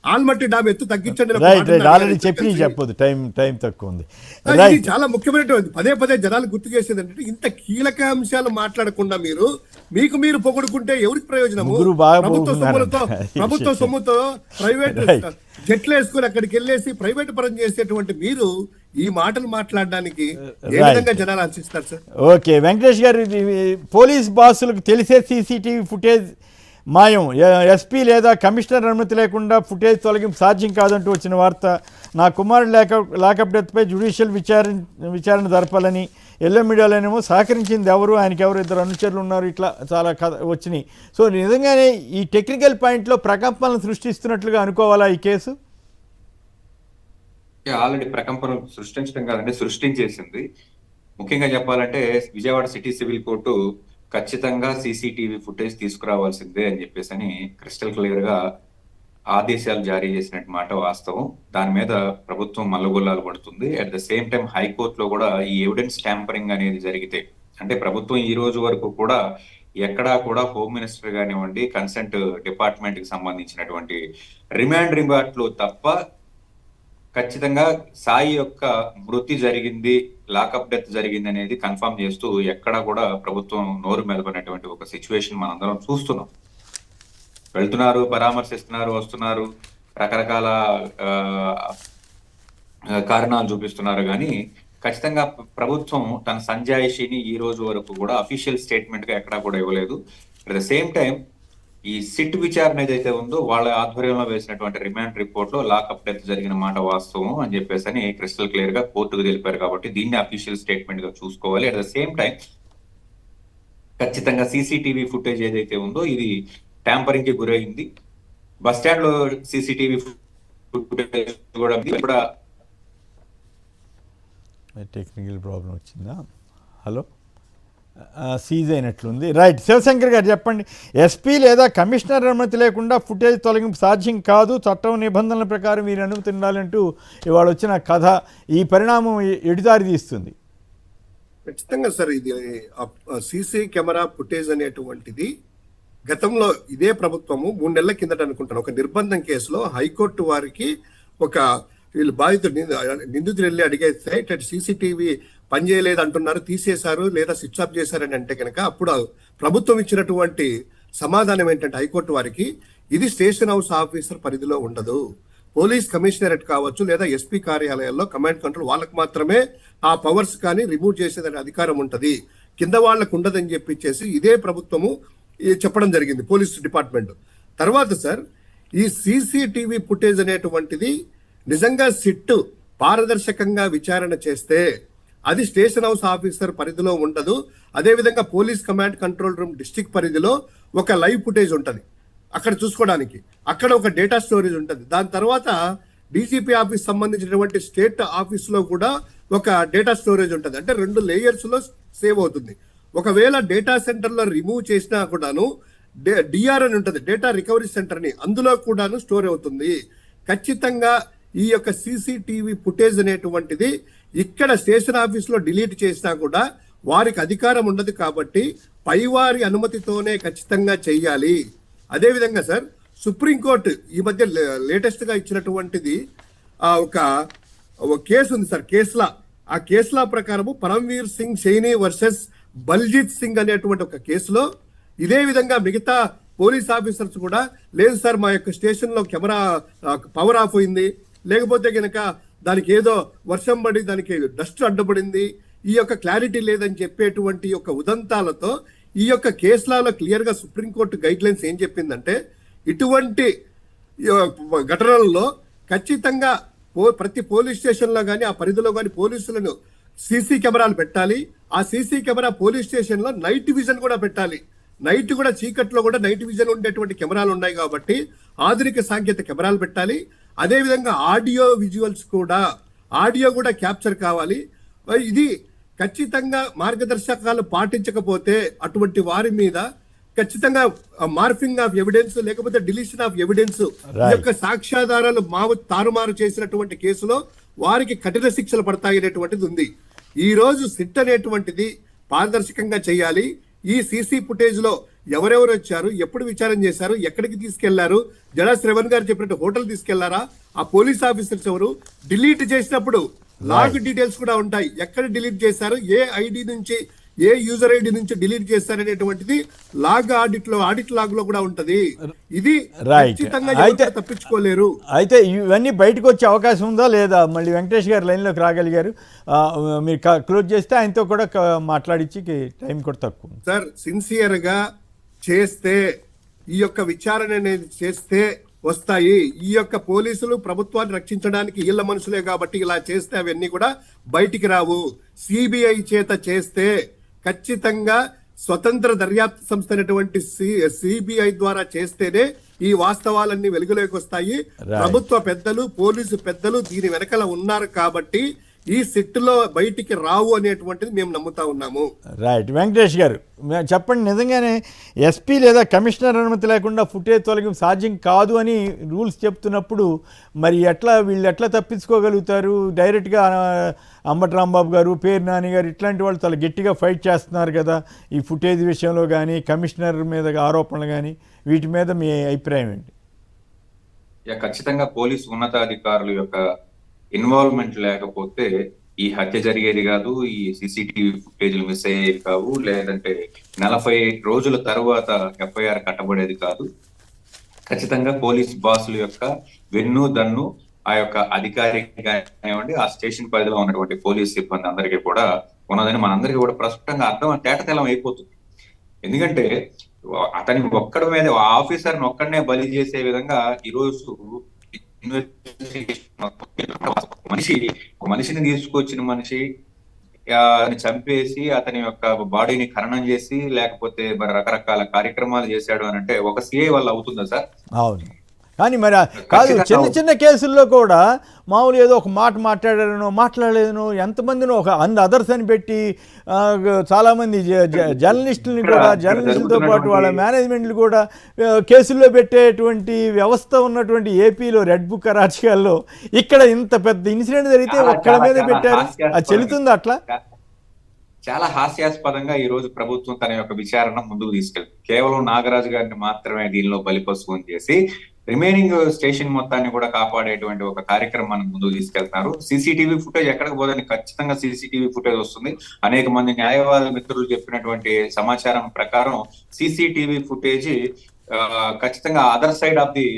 S3: ఆల్మట్టి డామ్ ఎత్తు తగ్గించండి
S1: చెప్పదు, టైం తక్కువ ఉంది.
S3: ఇది చాలా ముఖ్యమైనటువంటి పదే జనాలు గుర్తు చేసేది అంటే ఇంత కీలక అంశాలు మాట్లాడకుండా మీరు పొగుడుకుంటే ఎవరికి ప్రయోజనము? ప్రభుత్వ సొమ్ముతో ప్రైవేట్ జట్లు వేసుకుని అక్కడికి వెళ్ళేసి ప్రైవేట్ పరం చేసేటువంటి మీరు ఈ మాటలు మాట్లాడడానికి ఏ విధంగా జనాలు ఆశిస్తారు సార్?
S1: ఓకే వెంకటేష్ గారు, పోలీస్ బాసులకు తెలిసే సీసీటీవీ ఫుటేజ్ మాయం, ఎస్పీ లేదా కమిషనర్ అనుమతి లేకుండా ఫుటేజ్ తొలగింపు సాధ్యం కాదంటూ వచ్చిన వార్త, నా కుమారుడు లాకప్ డెత్పై జ్యుడిషియల్ విచారణ జరపాలని ఎల్లో మీడియాలోనేమో సహకరించింది ఎవరు, ఆయనకి ఎవరు 2 అనుచరులు ఉన్నారు, ఇట్లా చాలా కథ వచ్చినాయి. సో నిజంగానే ఈ టెక్నికల్ పాయింట్లో ప్రకంపనలు సృష్టిస్తున్నట్లుగా అనుకోవాలా ఈ కేసు?
S2: ఆల్రెడీ ప్రకంపనలు సృష్టించడం కాదండి, సృష్టించేసింది. ముఖ్యంగా చెప్పాలంటే విజయవాడ సిటీ సివిల్ కోర్టు ఖచ్చితంగా సీసీటీవీ ఫుటేజ్ తీసుకురావాల్సిందే అని చెప్పేసి అని క్రిస్టల్ క్లియర్ గా ఆదేశాలు జారీ చేసినట్టు మాట వాస్తవం. దాని మీద ప్రభుత్వం మల్లగొల్లాలు పడుతుంది. అట్ ద సేమ్ టైం హైకోర్టులో కూడా ఈ ఎవిడెన్స్ ట్యాంపరింగ్ అనేది జరిగితే, అంటే ప్రభుత్వం ఈ రోజు వరకు కూడా ఎక్కడా కూడా హోమ్ మినిస్టర్ కానివ్వండి, కన్సెంట్ డిపార్ట్మెంట్ కి సంబంధించినటువంటి రిమాండ్ రిమార్ట్లు తప్ప ఖచ్చితంగా సాయి యొక్క మృతి జరిగింది, లాకప్ డెత్ జరిగింది అనేది కన్ఫర్మ్ చేస్తూ ఎక్కడా కూడా ప్రభుత్వం నోరు మెదపనటువంటి ఒక సిచ్యువేషన్ మనందరం చూస్తున్నాం. వెళ్తున్నారు, పరామర్శిస్తున్నారు, వస్తున్నారు, రకరకాల కారణాలు చూపిస్తున్నారు. కానీ ఖచ్చితంగా ప్రభుత్వం తన సంజాయిషిని ఈ రోజు వరకు కూడా అఫీషియల్ స్టేట్మెంట్ గా ఎక్కడా కూడా ఇవ్వలేదు. అట్ ద సేమ్ టైం ఈ సిట్ విచారణ ఏదైతే ఉందో వాళ్ళ ఆధ్వర్యంలో వేసినటువంటి రిమాండ్ రిపోర్ట్ లో లాకప్ డెత్ జరిగిన మాట వాస్తవం అని చెప్పేసి అని క్రిస్టల్ క్లియర్ గా కోర్టుకు తెలిపారు. కాబట్టి దీన్ని అఫీషియల్ స్టేట్మెంట్ గా చూసుకోవాలి. అట్ ద సేమ్ టైం ఖచ్చితంగా సీసీటీవీ ఫుటేజ్ ఏదైతే ఉందో ఇది ట్యాంపరింగ్ కి గురైంది. బస్ స్టాండ్ లో సీసీటీవీ ఫుటేజ్ కూడా
S1: టెక్నికల్ ప్రాబ్లం వచ్చిందా? హలో, సీజ్ అయినట్లుంది. రైట్, శివశంకర్ గారు చెప్పండి, ఎస్పీ లేదా కమిషనర్ అనుమతి లేకుండా ఫుటేజ్ తొలగింపు సాధ్యం కాదు, చట్టం నిబంధనల ప్రకారం మీరు అనుమతి ఉండాలంటూ ఇవాళ వచ్చిన కథ, ఈ పరిణామం ఎటుదారి తీస్తుంది?
S3: ఖచ్చితంగా సార్, ఇది సీసీ కెమెరా ఫుటేజ్ అనేటువంటిది గతంలో ఇదే ప్రభుత్వము 3 నెలల కిందట అనుకుంటాను ఒక నిర్బంధం కేసులో హైకోర్టు వారికి ఒక వీళ్ళు బాధితుడు నిందితులు వెళ్ళి అడిగేస్తే ఇటు సీసీటీవీ పనిచేయలేదు అంటున్నారు, తీసేశారు లేదా స్విచ్ ఆఫ్ చేశారని అంటే కనుక అప్పుడు ప్రభుత్వం ఇచ్చినటువంటి సమాధానం ఏంటంటే హైకోర్టు వారికి ఇది స్టేషన్ హౌస్ ఆఫీసర్ పరిధిలో ఉండదు, పోలీస్ కమిషనరేట్ కావచ్చు లేదా ఎస్పీ కార్యాలయాల్లో కమాండ్ కంట్రోల్ వాళ్ళకు మాత్రమే ఆ పవర్స్ కానీ రిమూవ్ చేసేదని అధికారం ఉంటది, కింద వాళ్ళకు ఉండదని చెప్పిచ్చేసి ఇదే ప్రభుత్వము చెప్పడం జరిగింది పోలీస్ డిపార్ట్మెంట్. తర్వాత సార్ ఈ సీసీటీవీ ఫుటేజ్ అనేటువంటిది నిజంగా సిట్ పారదర్శకంగా విచారణ చేస్తే అది స్టేషన్ హౌస్ ఆఫీసర్ పరిధిలో ఉండదు. అదేవిధంగా police command control room district పరిధిలో ఒక లైవ్ ఫుటేజ్ ఉంటుంది అక్కడ చూసుకోవడానికి, అక్కడ ఒక డేటా స్టోరేజ్ ఉంటుంది. దాని తర్వాత డీజీపీ ఆఫీస్ సంబంధించినటువంటి స్టేట్ ఆఫీస్లో కూడా ఒక డేటా స్టోరేజ్ ఉంటుంది. అంటే 2 లేయర్స్లో సేవ్ అవుతుంది. ఒకవేళ డేటా సెంటర్లో రిమూవ్ చేసినా కూడాను డిఆర్ అని ఉంటుంది, డేటా రికవరీ సెంటర్ అని, అందులో కూడాను స్టోర్ అవుతుంది. ఖచ్చితంగా ఈ యొక్క సీసీటీవీ ఫుటేజ్ అనేటువంటిది ఇక్కడ స్టేషన్ ఆఫీస్లో డిలీట్ చేసినా కూడా వారికి అధికారం ఉండదు కాబట్టి పైవారి అనుమతితోనే ఖచ్చితంగా చెయ్యాలి. అదేవిధంగా సార్ సుప్రీంకోర్టు ఈ మధ్య లేటెస్ట్ గా ఇచ్చినటువంటిది ఒక కేసు ఉంది సార్, కేసులా. ఆ కేసులా ప్రకారము పరమ్వీర్ సింగ్ సైని వర్సెస్ బల్జిత్ సింగ్ అనేటువంటి ఒక కేసులో ఇదే విధంగా మిగతా పోలీస్ ఆఫీసర్స్ కూడా లేదు సార్ మా యొక్క స్టేషన్ లో కెమెరా పవర్ ఆఫ్ అయింది, లేకపోతే కనుక దానికి ఏదో వర్షం పడి దానికి డస్ట్ అడ్డపడింది, ఈ యొక్క క్లారిటీ లేదని చెప్పేటువంటి యొక్క ఉదంతాలతో ఈ యొక్క కేసులలో క్లియర్ గా సుప్రీంకోర్టు గైడ్ లైన్స్ ఏం చెప్పిందంటే ఇటువంటి ఘటనల్లో ఖచ్చితంగా ప్రతి పోలీస్ స్టేషన్ లో కానీ ఆ పరిధిలో కానీ పోలీసులను సీసీ కెమెరాలు పెట్టాలి. ఆ సీసీ కెమెరా పోలీస్ స్టేషన్ లో నైట్ విజన్ కూడా పెట్టాలి. నైట్ కూడా చీకట్లో కూడా నైట్ విజన్ ఉండేటువంటి కెమెరాలు ఉన్నాయి కాబట్టి ఆధునిక సాంకేతిక కెమెరాలు పెట్టాలి. అదేవిధంగా ఆడియో విజువల్స్ కూడా ఆడియో కూడా క్యాప్చర్ కావాలి. ఇది ఖచ్చితంగా మార్గదర్శకాలు పాటించకపోతే అటువంటి వారి మీద ఖచ్చితంగా మార్ఫింగ్ ఆఫ్ ఎవిడెన్స్ లేకపోతే డిలీషన్ ఆఫ్ ఎవిడెన్స్ ఈ యొక్క సాక్ష్యాధారాలు తారుమారు చేసినటువంటి కేసులో వారికి కఠిన శిక్షలు పడతాయి అనేటువంటిది ఉంది. ఈ రోజు సిట్ అనేటువంటిది పారదర్శకంగా చేయాలి. ఈ సీసీ ఫుటేజ్ లో ఎవరెవరు వచ్చారు, ఎప్పుడు విచారణ చేశారు, ఎక్కడికి తీసుకెళ్లారు, జడా శ్రవణ్ గారు చెప్పినట్టు హోటల్ తీసుకెళ్లారా, ఆ పోలీస్ ఆఫీసర్స్ ఎవరు, డిలీట్ చేసినప్పుడు లాగ్ డీటెయిల్స్ కూడా ఉంటాయి, ఎక్కడ డిలీట్ చేశారు, ఏ ఐడి నుంచి ఏ యూజర్ ఐడి నుంచి డిలీట్ చేస్తారనేటువంటిది లాగ్ ఆడిట్ లాగ్ లో కూడా ఉంటది. ఇది ఖచ్చితంగా ఎవరు తప్పించుకోలేరు.
S1: అయితే ఇవన్నీ బయటకు వచ్చే అవకాశం ఉందా లేదా? మళ్ళీ వెంకటేష్ గారు లైన్లోకి రాగలిగారు, మీరు క్లోజ్ చేస్తే ఆయనతో కూడా మాట్లాడించి టైం కూడా తక్కువ.
S3: సార్ సిన్సియర్ గా చేస్తే ఈ యొక్క విచారణ అనేది చేస్తే వస్తాయి. ఈ యొక్క పోలీసులు ప్రభుత్వాన్ని రక్షించడానికి ఇళ్ల మనుషులే కాబట్టి ఇలా చేస్తే అవన్నీ కూడా బయటికి రావు. సిబిఐ చేత చేస్తే ఖచ్చితంగా స్వతంత్ర దర్యాప్తు సంస్థ అయినటువంటి సిబిఐ ద్వారా చేస్తేనే ఈ వాస్తవాలన్నీ వెలుగులోకి వస్తాయి. ప్రభుత్వ పెద్దలు పోలీసు పెద్దలు దీని వెనకాల ఉన్నారు కాబట్టి ఈ సిట్టులో బయటికి రావు అనేటువంటిది మేము నమ్ముతా ఉన్నాము.
S1: రైట్. వెంకటేష్ గారు చెప్పండి, నిజంగానే ఎస్పీ లేదా కమిషనర్ అనుమతి లేకుండా ఫుటేజ్ తొలగింపు సాధ్యం కాదు అని రూల్స్ చెప్తున్నప్పుడు మరి వీళ్ళు ఎట్లా తప్పించుకోగలుగుతారు? డైరెక్ట్గా అంబటి రాంబాబు గారు, పేరు నాని గారు ఇట్లాంటి వాళ్ళు చాలా గట్టిగా ఫైట్ చేస్తున్నారు కదా ఈ ఫుటేజ్ విషయంలో కానీ కమిషనర్ మీద ఆరోపణలు కానీ, వీటి మీద మీ అభిప్రాయం ఏంటి?
S2: ఖచ్చితంగా పోలీసు ఉన్నతాధికారుల యొక్క ఇన్వాల్వ్మెంట్ లేకపోతే ఈ హత్య జరిగేది కాదు, ఈ సీసీటీవీ ఫుటేజ్లు మిస్ అయ్యేది కావు, లేదంటే 40 రోజుల తర్వాత ఎఫ్ఐఆర్ కట్టబడేది కాదు. ఖచ్చితంగా పోలీస్ బాసుల యొక్క వెన్ను దన్ను ఆ యొక్క అధికారి కానివ్వండి, ఆ స్టేషన్ పరిధిలో ఉన్నటువంటి పోలీస్ సిబ్బంది అందరికీ కూడా ఉన్నదని మనందరికీ కూడా ప్రస్ఫుటంగా అర్థం తేటతెల్లం అయిపోతుంది. ఎందుకంటే అతని ఒక్కడి మీద ఆఫీసర్ని ఒక్కడనే బలి చేసే విధంగా ఈరోజు మనిషిని తీసుకొచ్చిన మనిషి చంపేసి అతని యొక్క బాడీని ఖననం చేసి లేకపోతే మరి రకరకాల కార్యక్రమాలు చేశాడు అని అంటే ఒక సిఐ వల్ల అవుతుందా సార్?
S1: అవును. కానీ మరి కాదు, చిన్న చిన్న కేసుల్లో కూడా మామూలు ఏదో ఒక మాట మాట్లాడలేదనో ఎంతమందినో ఒక అదర్స్ అని పెట్టి చాలామంది జర్నలిస్టులని కూడా జర్నలిస్టులతో పాటు వాళ్ళ మేనేజ్మెంట్లు కూడా కేసుల్లో పెట్టేటువంటి వ్యవస్థ ఉన్నటువంటి ఏపీలో రెడ్ బుక్ రాజకీయాల్లో ఇక్కడ ఇంత పెద్ద ఇన్సిడెంట్ జరిగితే ఒక్కడి మీద పెట్టారు. అది చెల్లుతుందా అట్లా?
S2: చాలా హాస్యాస్పదంగా ఈ రోజు ప్రభుత్వం తన యొక్క విచారణ ముందుకు తీసుకెళ్తుంది. కేవలం నాగరాజు గారిని మాత్రమే దీనిలో బలిపశువుని చేసి రిమైనింగ్ స్టేషన్ మొత్తాన్ని కూడా కాపాడేటువంటి ఒక కార్యక్రమాన్ని ముందుకు తీసుకెళ్తున్నారు. సీసీటీవీ ఫుటేజ్ ఎక్కడికి పోదని ఖచ్చితంగా సీసీటీవీ ఫుటేజ్ వస్తుంది. అనేక మంది న్యాయవాద మిత్రులు చెప్పినటువంటి సమాచారం ప్రకారం సీసీటీవీ ఫుటేజ్ ఖచ్చితంగా other side of the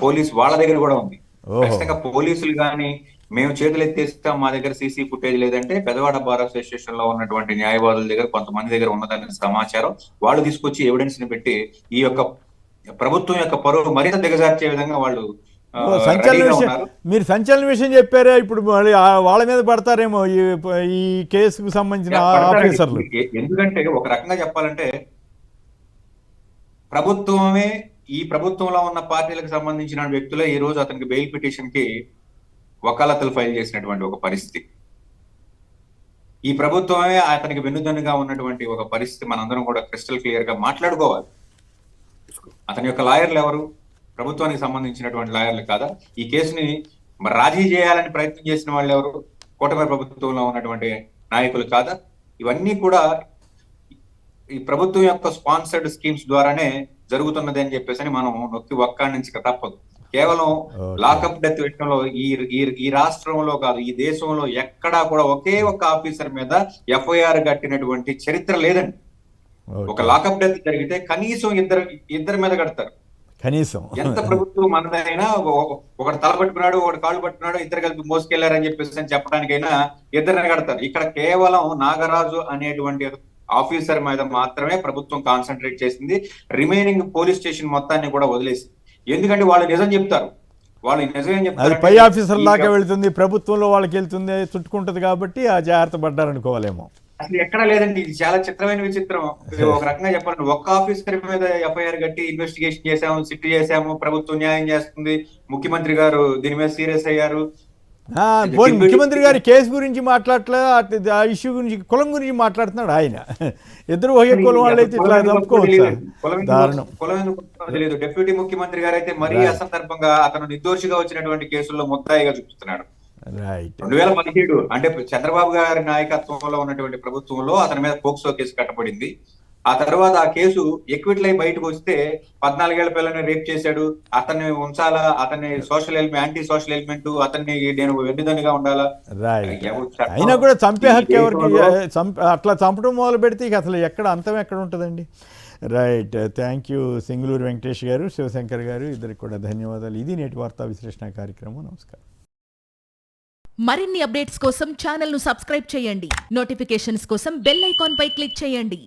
S2: police వాళ్ళ దగ్గర కూడా ఉంది. ఖచ్చితంగా పోలీసులు కానీ మేము చేతులు ఎత్తేస్తాం, మా దగ్గర సీసీ ఫుటేజ్ లేదంటే పెదవాడ బార్ అసోసియేషన్ లో ఉన్నటువంటి న్యాయవాదుల దగ్గర కొంతమంది దగ్గర ఉన్నదని సమాచారం. వాళ్ళు తీసుకొచ్చి ఎవిడెన్స్ ని పెట్టి ఈ యొక్క ప్రభుత్వం యొక్క పరువు మరింత దిగజార్చే విధంగా వాళ్ళు
S1: సంచలన విషయం, మీరు సంచలన విషయం చెప్పారా, ఇప్పుడు మళ్ళీ వాళ్ళ మీద పడతారేమో ఈ కేసుకు సంబంధించిన ఆఫీసర్లు.
S2: ఎందుకంటే ఒక రకంగా చెప్పాలంటే ప్రభుత్వమే, ఈ ప్రభుత్వంలో ఉన్న పార్టీలకు సంబంధించిన వ్యక్తులే ఈ రోజు అతనికి బెయిల్ పిటిషన్ కి వకాలతులు ఫైల్ చేసినటువంటి ఒక పరిస్థితి. ఈ ప్రభుత్వమే అతనికి వెన్నుదన్నుగా ఉన్నటువంటి ఒక పరిస్థితి మనందరం కూడా క్రిస్టల్ క్లియర్ గా మాట్లాడుకోవాలి. అతని యొక్క లాయర్లు ఎవరు? ప్రభుత్వానికి సంబంధించినటువంటి లాయర్లు కాదా? ఈ కేసుని రాజీ చేయాలని ప్రయత్నం చేసిన వాళ్ళు ఎవరు? కూటమి ప్రభుత్వంలో ఉన్నటువంటి నాయకులు కాదా? ఇవన్నీ కూడా ఈ ప్రభుత్వం యొక్క స్పాన్సర్డ్ స్కీమ్స్ ద్వారానే జరుగుతున్నది అని చెప్పేసి మనం నొక్కి ఒక్కాడించక తప్పదు. కేవలం లాకప్ డెత్ విషయంలో ఈ రాష్ట్రంలో కాదు, ఈ దేశంలో ఎక్కడా కూడా ఒకే ఒక్క ఆఫీసర్ మీద ఎఫ్ఐఆర్ కట్టినటువంటి చరిత్ర లేదండి. ఒక లాకప్ డెత్ జరిగితే కనీసం ఇద్దరి మీద కడతారు.
S1: కనీసం
S2: ఎంత ప్రభుత్వం మనదైనా ఒకటి తల పట్టుకున్నాడు, ఒకటి కాళ్ళు పట్టుకున్నాడు, ఇద్దరు కలిపి మోసుకెళ్లారని చెప్పేసి చెప్పడానికైనా ఇద్దరిని కడతారు. ఇక్కడ కేవలం నాగరాజు అనేటువంటి ఆఫీసర్ మీద మాత్రమే ప్రభుత్వం కాన్సన్ట్రేట్ చేసింది. రిమైనింగ్ పోలీస్ స్టేషన్ మొత్తాన్ని కూడా వదిలేసి, ఎందుకంటే వాళ్ళు నిజం చెప్తారు. వాళ్ళు నిజం ఏం చెప్తారు,
S1: పై ఆఫీసర్ దాకా వెళ్తుంది, ప్రభుత్వంలో వాళ్ళకి వెళ్తుంది, చుట్టుకుంటది కాబట్టి ఆ జాగ్రత్త పడ్డారనుకోవాలేమో.
S2: అసలు ఎక్కడా లేదండి. ఇది చాలా చిత్రమైన విచిత్రం. ఒక రకంగా చెప్పాలంటే ఒక్క ఆఫీసర్ మీద ఎఫ్ఐఆర్ కట్టి ఇన్వెస్టిగేషన్ చేశాము, సిట్ చేశాము, ప్రభుత్వం న్యాయం చేస్తుంది, ముఖ్యమంత్రి గారు దీని మీద సీరియస్ అయ్యారు.
S1: ముఖ్యమంత్రి గారి కేసు గురించి మాట్లాడలే, ఆ ఇష్యూ గురించి, కులం గురించి మాట్లాడుతున్నాడు ఆయన. ఇద్దరు ఒకే కులం వాళ్ళు అయితే ఇట్లా తప్పుకోవచ్చు.
S2: తెలియదు. డిప్యూటీ ముఖ్యమంత్రి గారు అయితే మరీ అసందర్భంగా అతను నిర్దోషిగా వచ్చినటువంటి కేసుల్లో ముద్దాయిగా చూపిస్తున్నాడు. 2017 అంటే చంద్రబాబు గారి నాయకత్వంలో ఉన్నటువంటి ప్రభుత్వంలో అతని మీద పోక్సో కేసు కట్టబడింది. ఆ తర్వాత ఆ కేసు ఎక్విటల్ అయి బయటకు వస్తే 14 ఏళ్ల పిల్లని రేప్ చేశాడు, అతన్ని ఉంచాలా, అతన్ని social element, anti social element, అతన్ని నేను వెన్నుదన్నుగా ఉండాలా.
S1: అయినా కూడా చంపే హక్కు ఎవరికి? అట్లా చంపడం మొదలు పెడితే ఇక అసలు ఎక్కడ అంతం ఎక్కడ ఉంటుందండి. రైట్, థ్యాంక్ యూ సింగులూరు వెంకటేష్ గారు, శివశంకర్ గారు, ఇద్దరికి కూడా ధన్యవాదాలు. ఇది నేటి వార్తా విశ్లేషణ కార్యక్రమం. నమస్కారం.
S5: మరిన్ని అప్డేట్స్ కోసం ఛానల్ను సబ్స్క్రైబ్ చేయండి. నోటిఫికేషన్స్ కోసం బెల్ ఐకాన్ పై క్లిక్ చేయండి.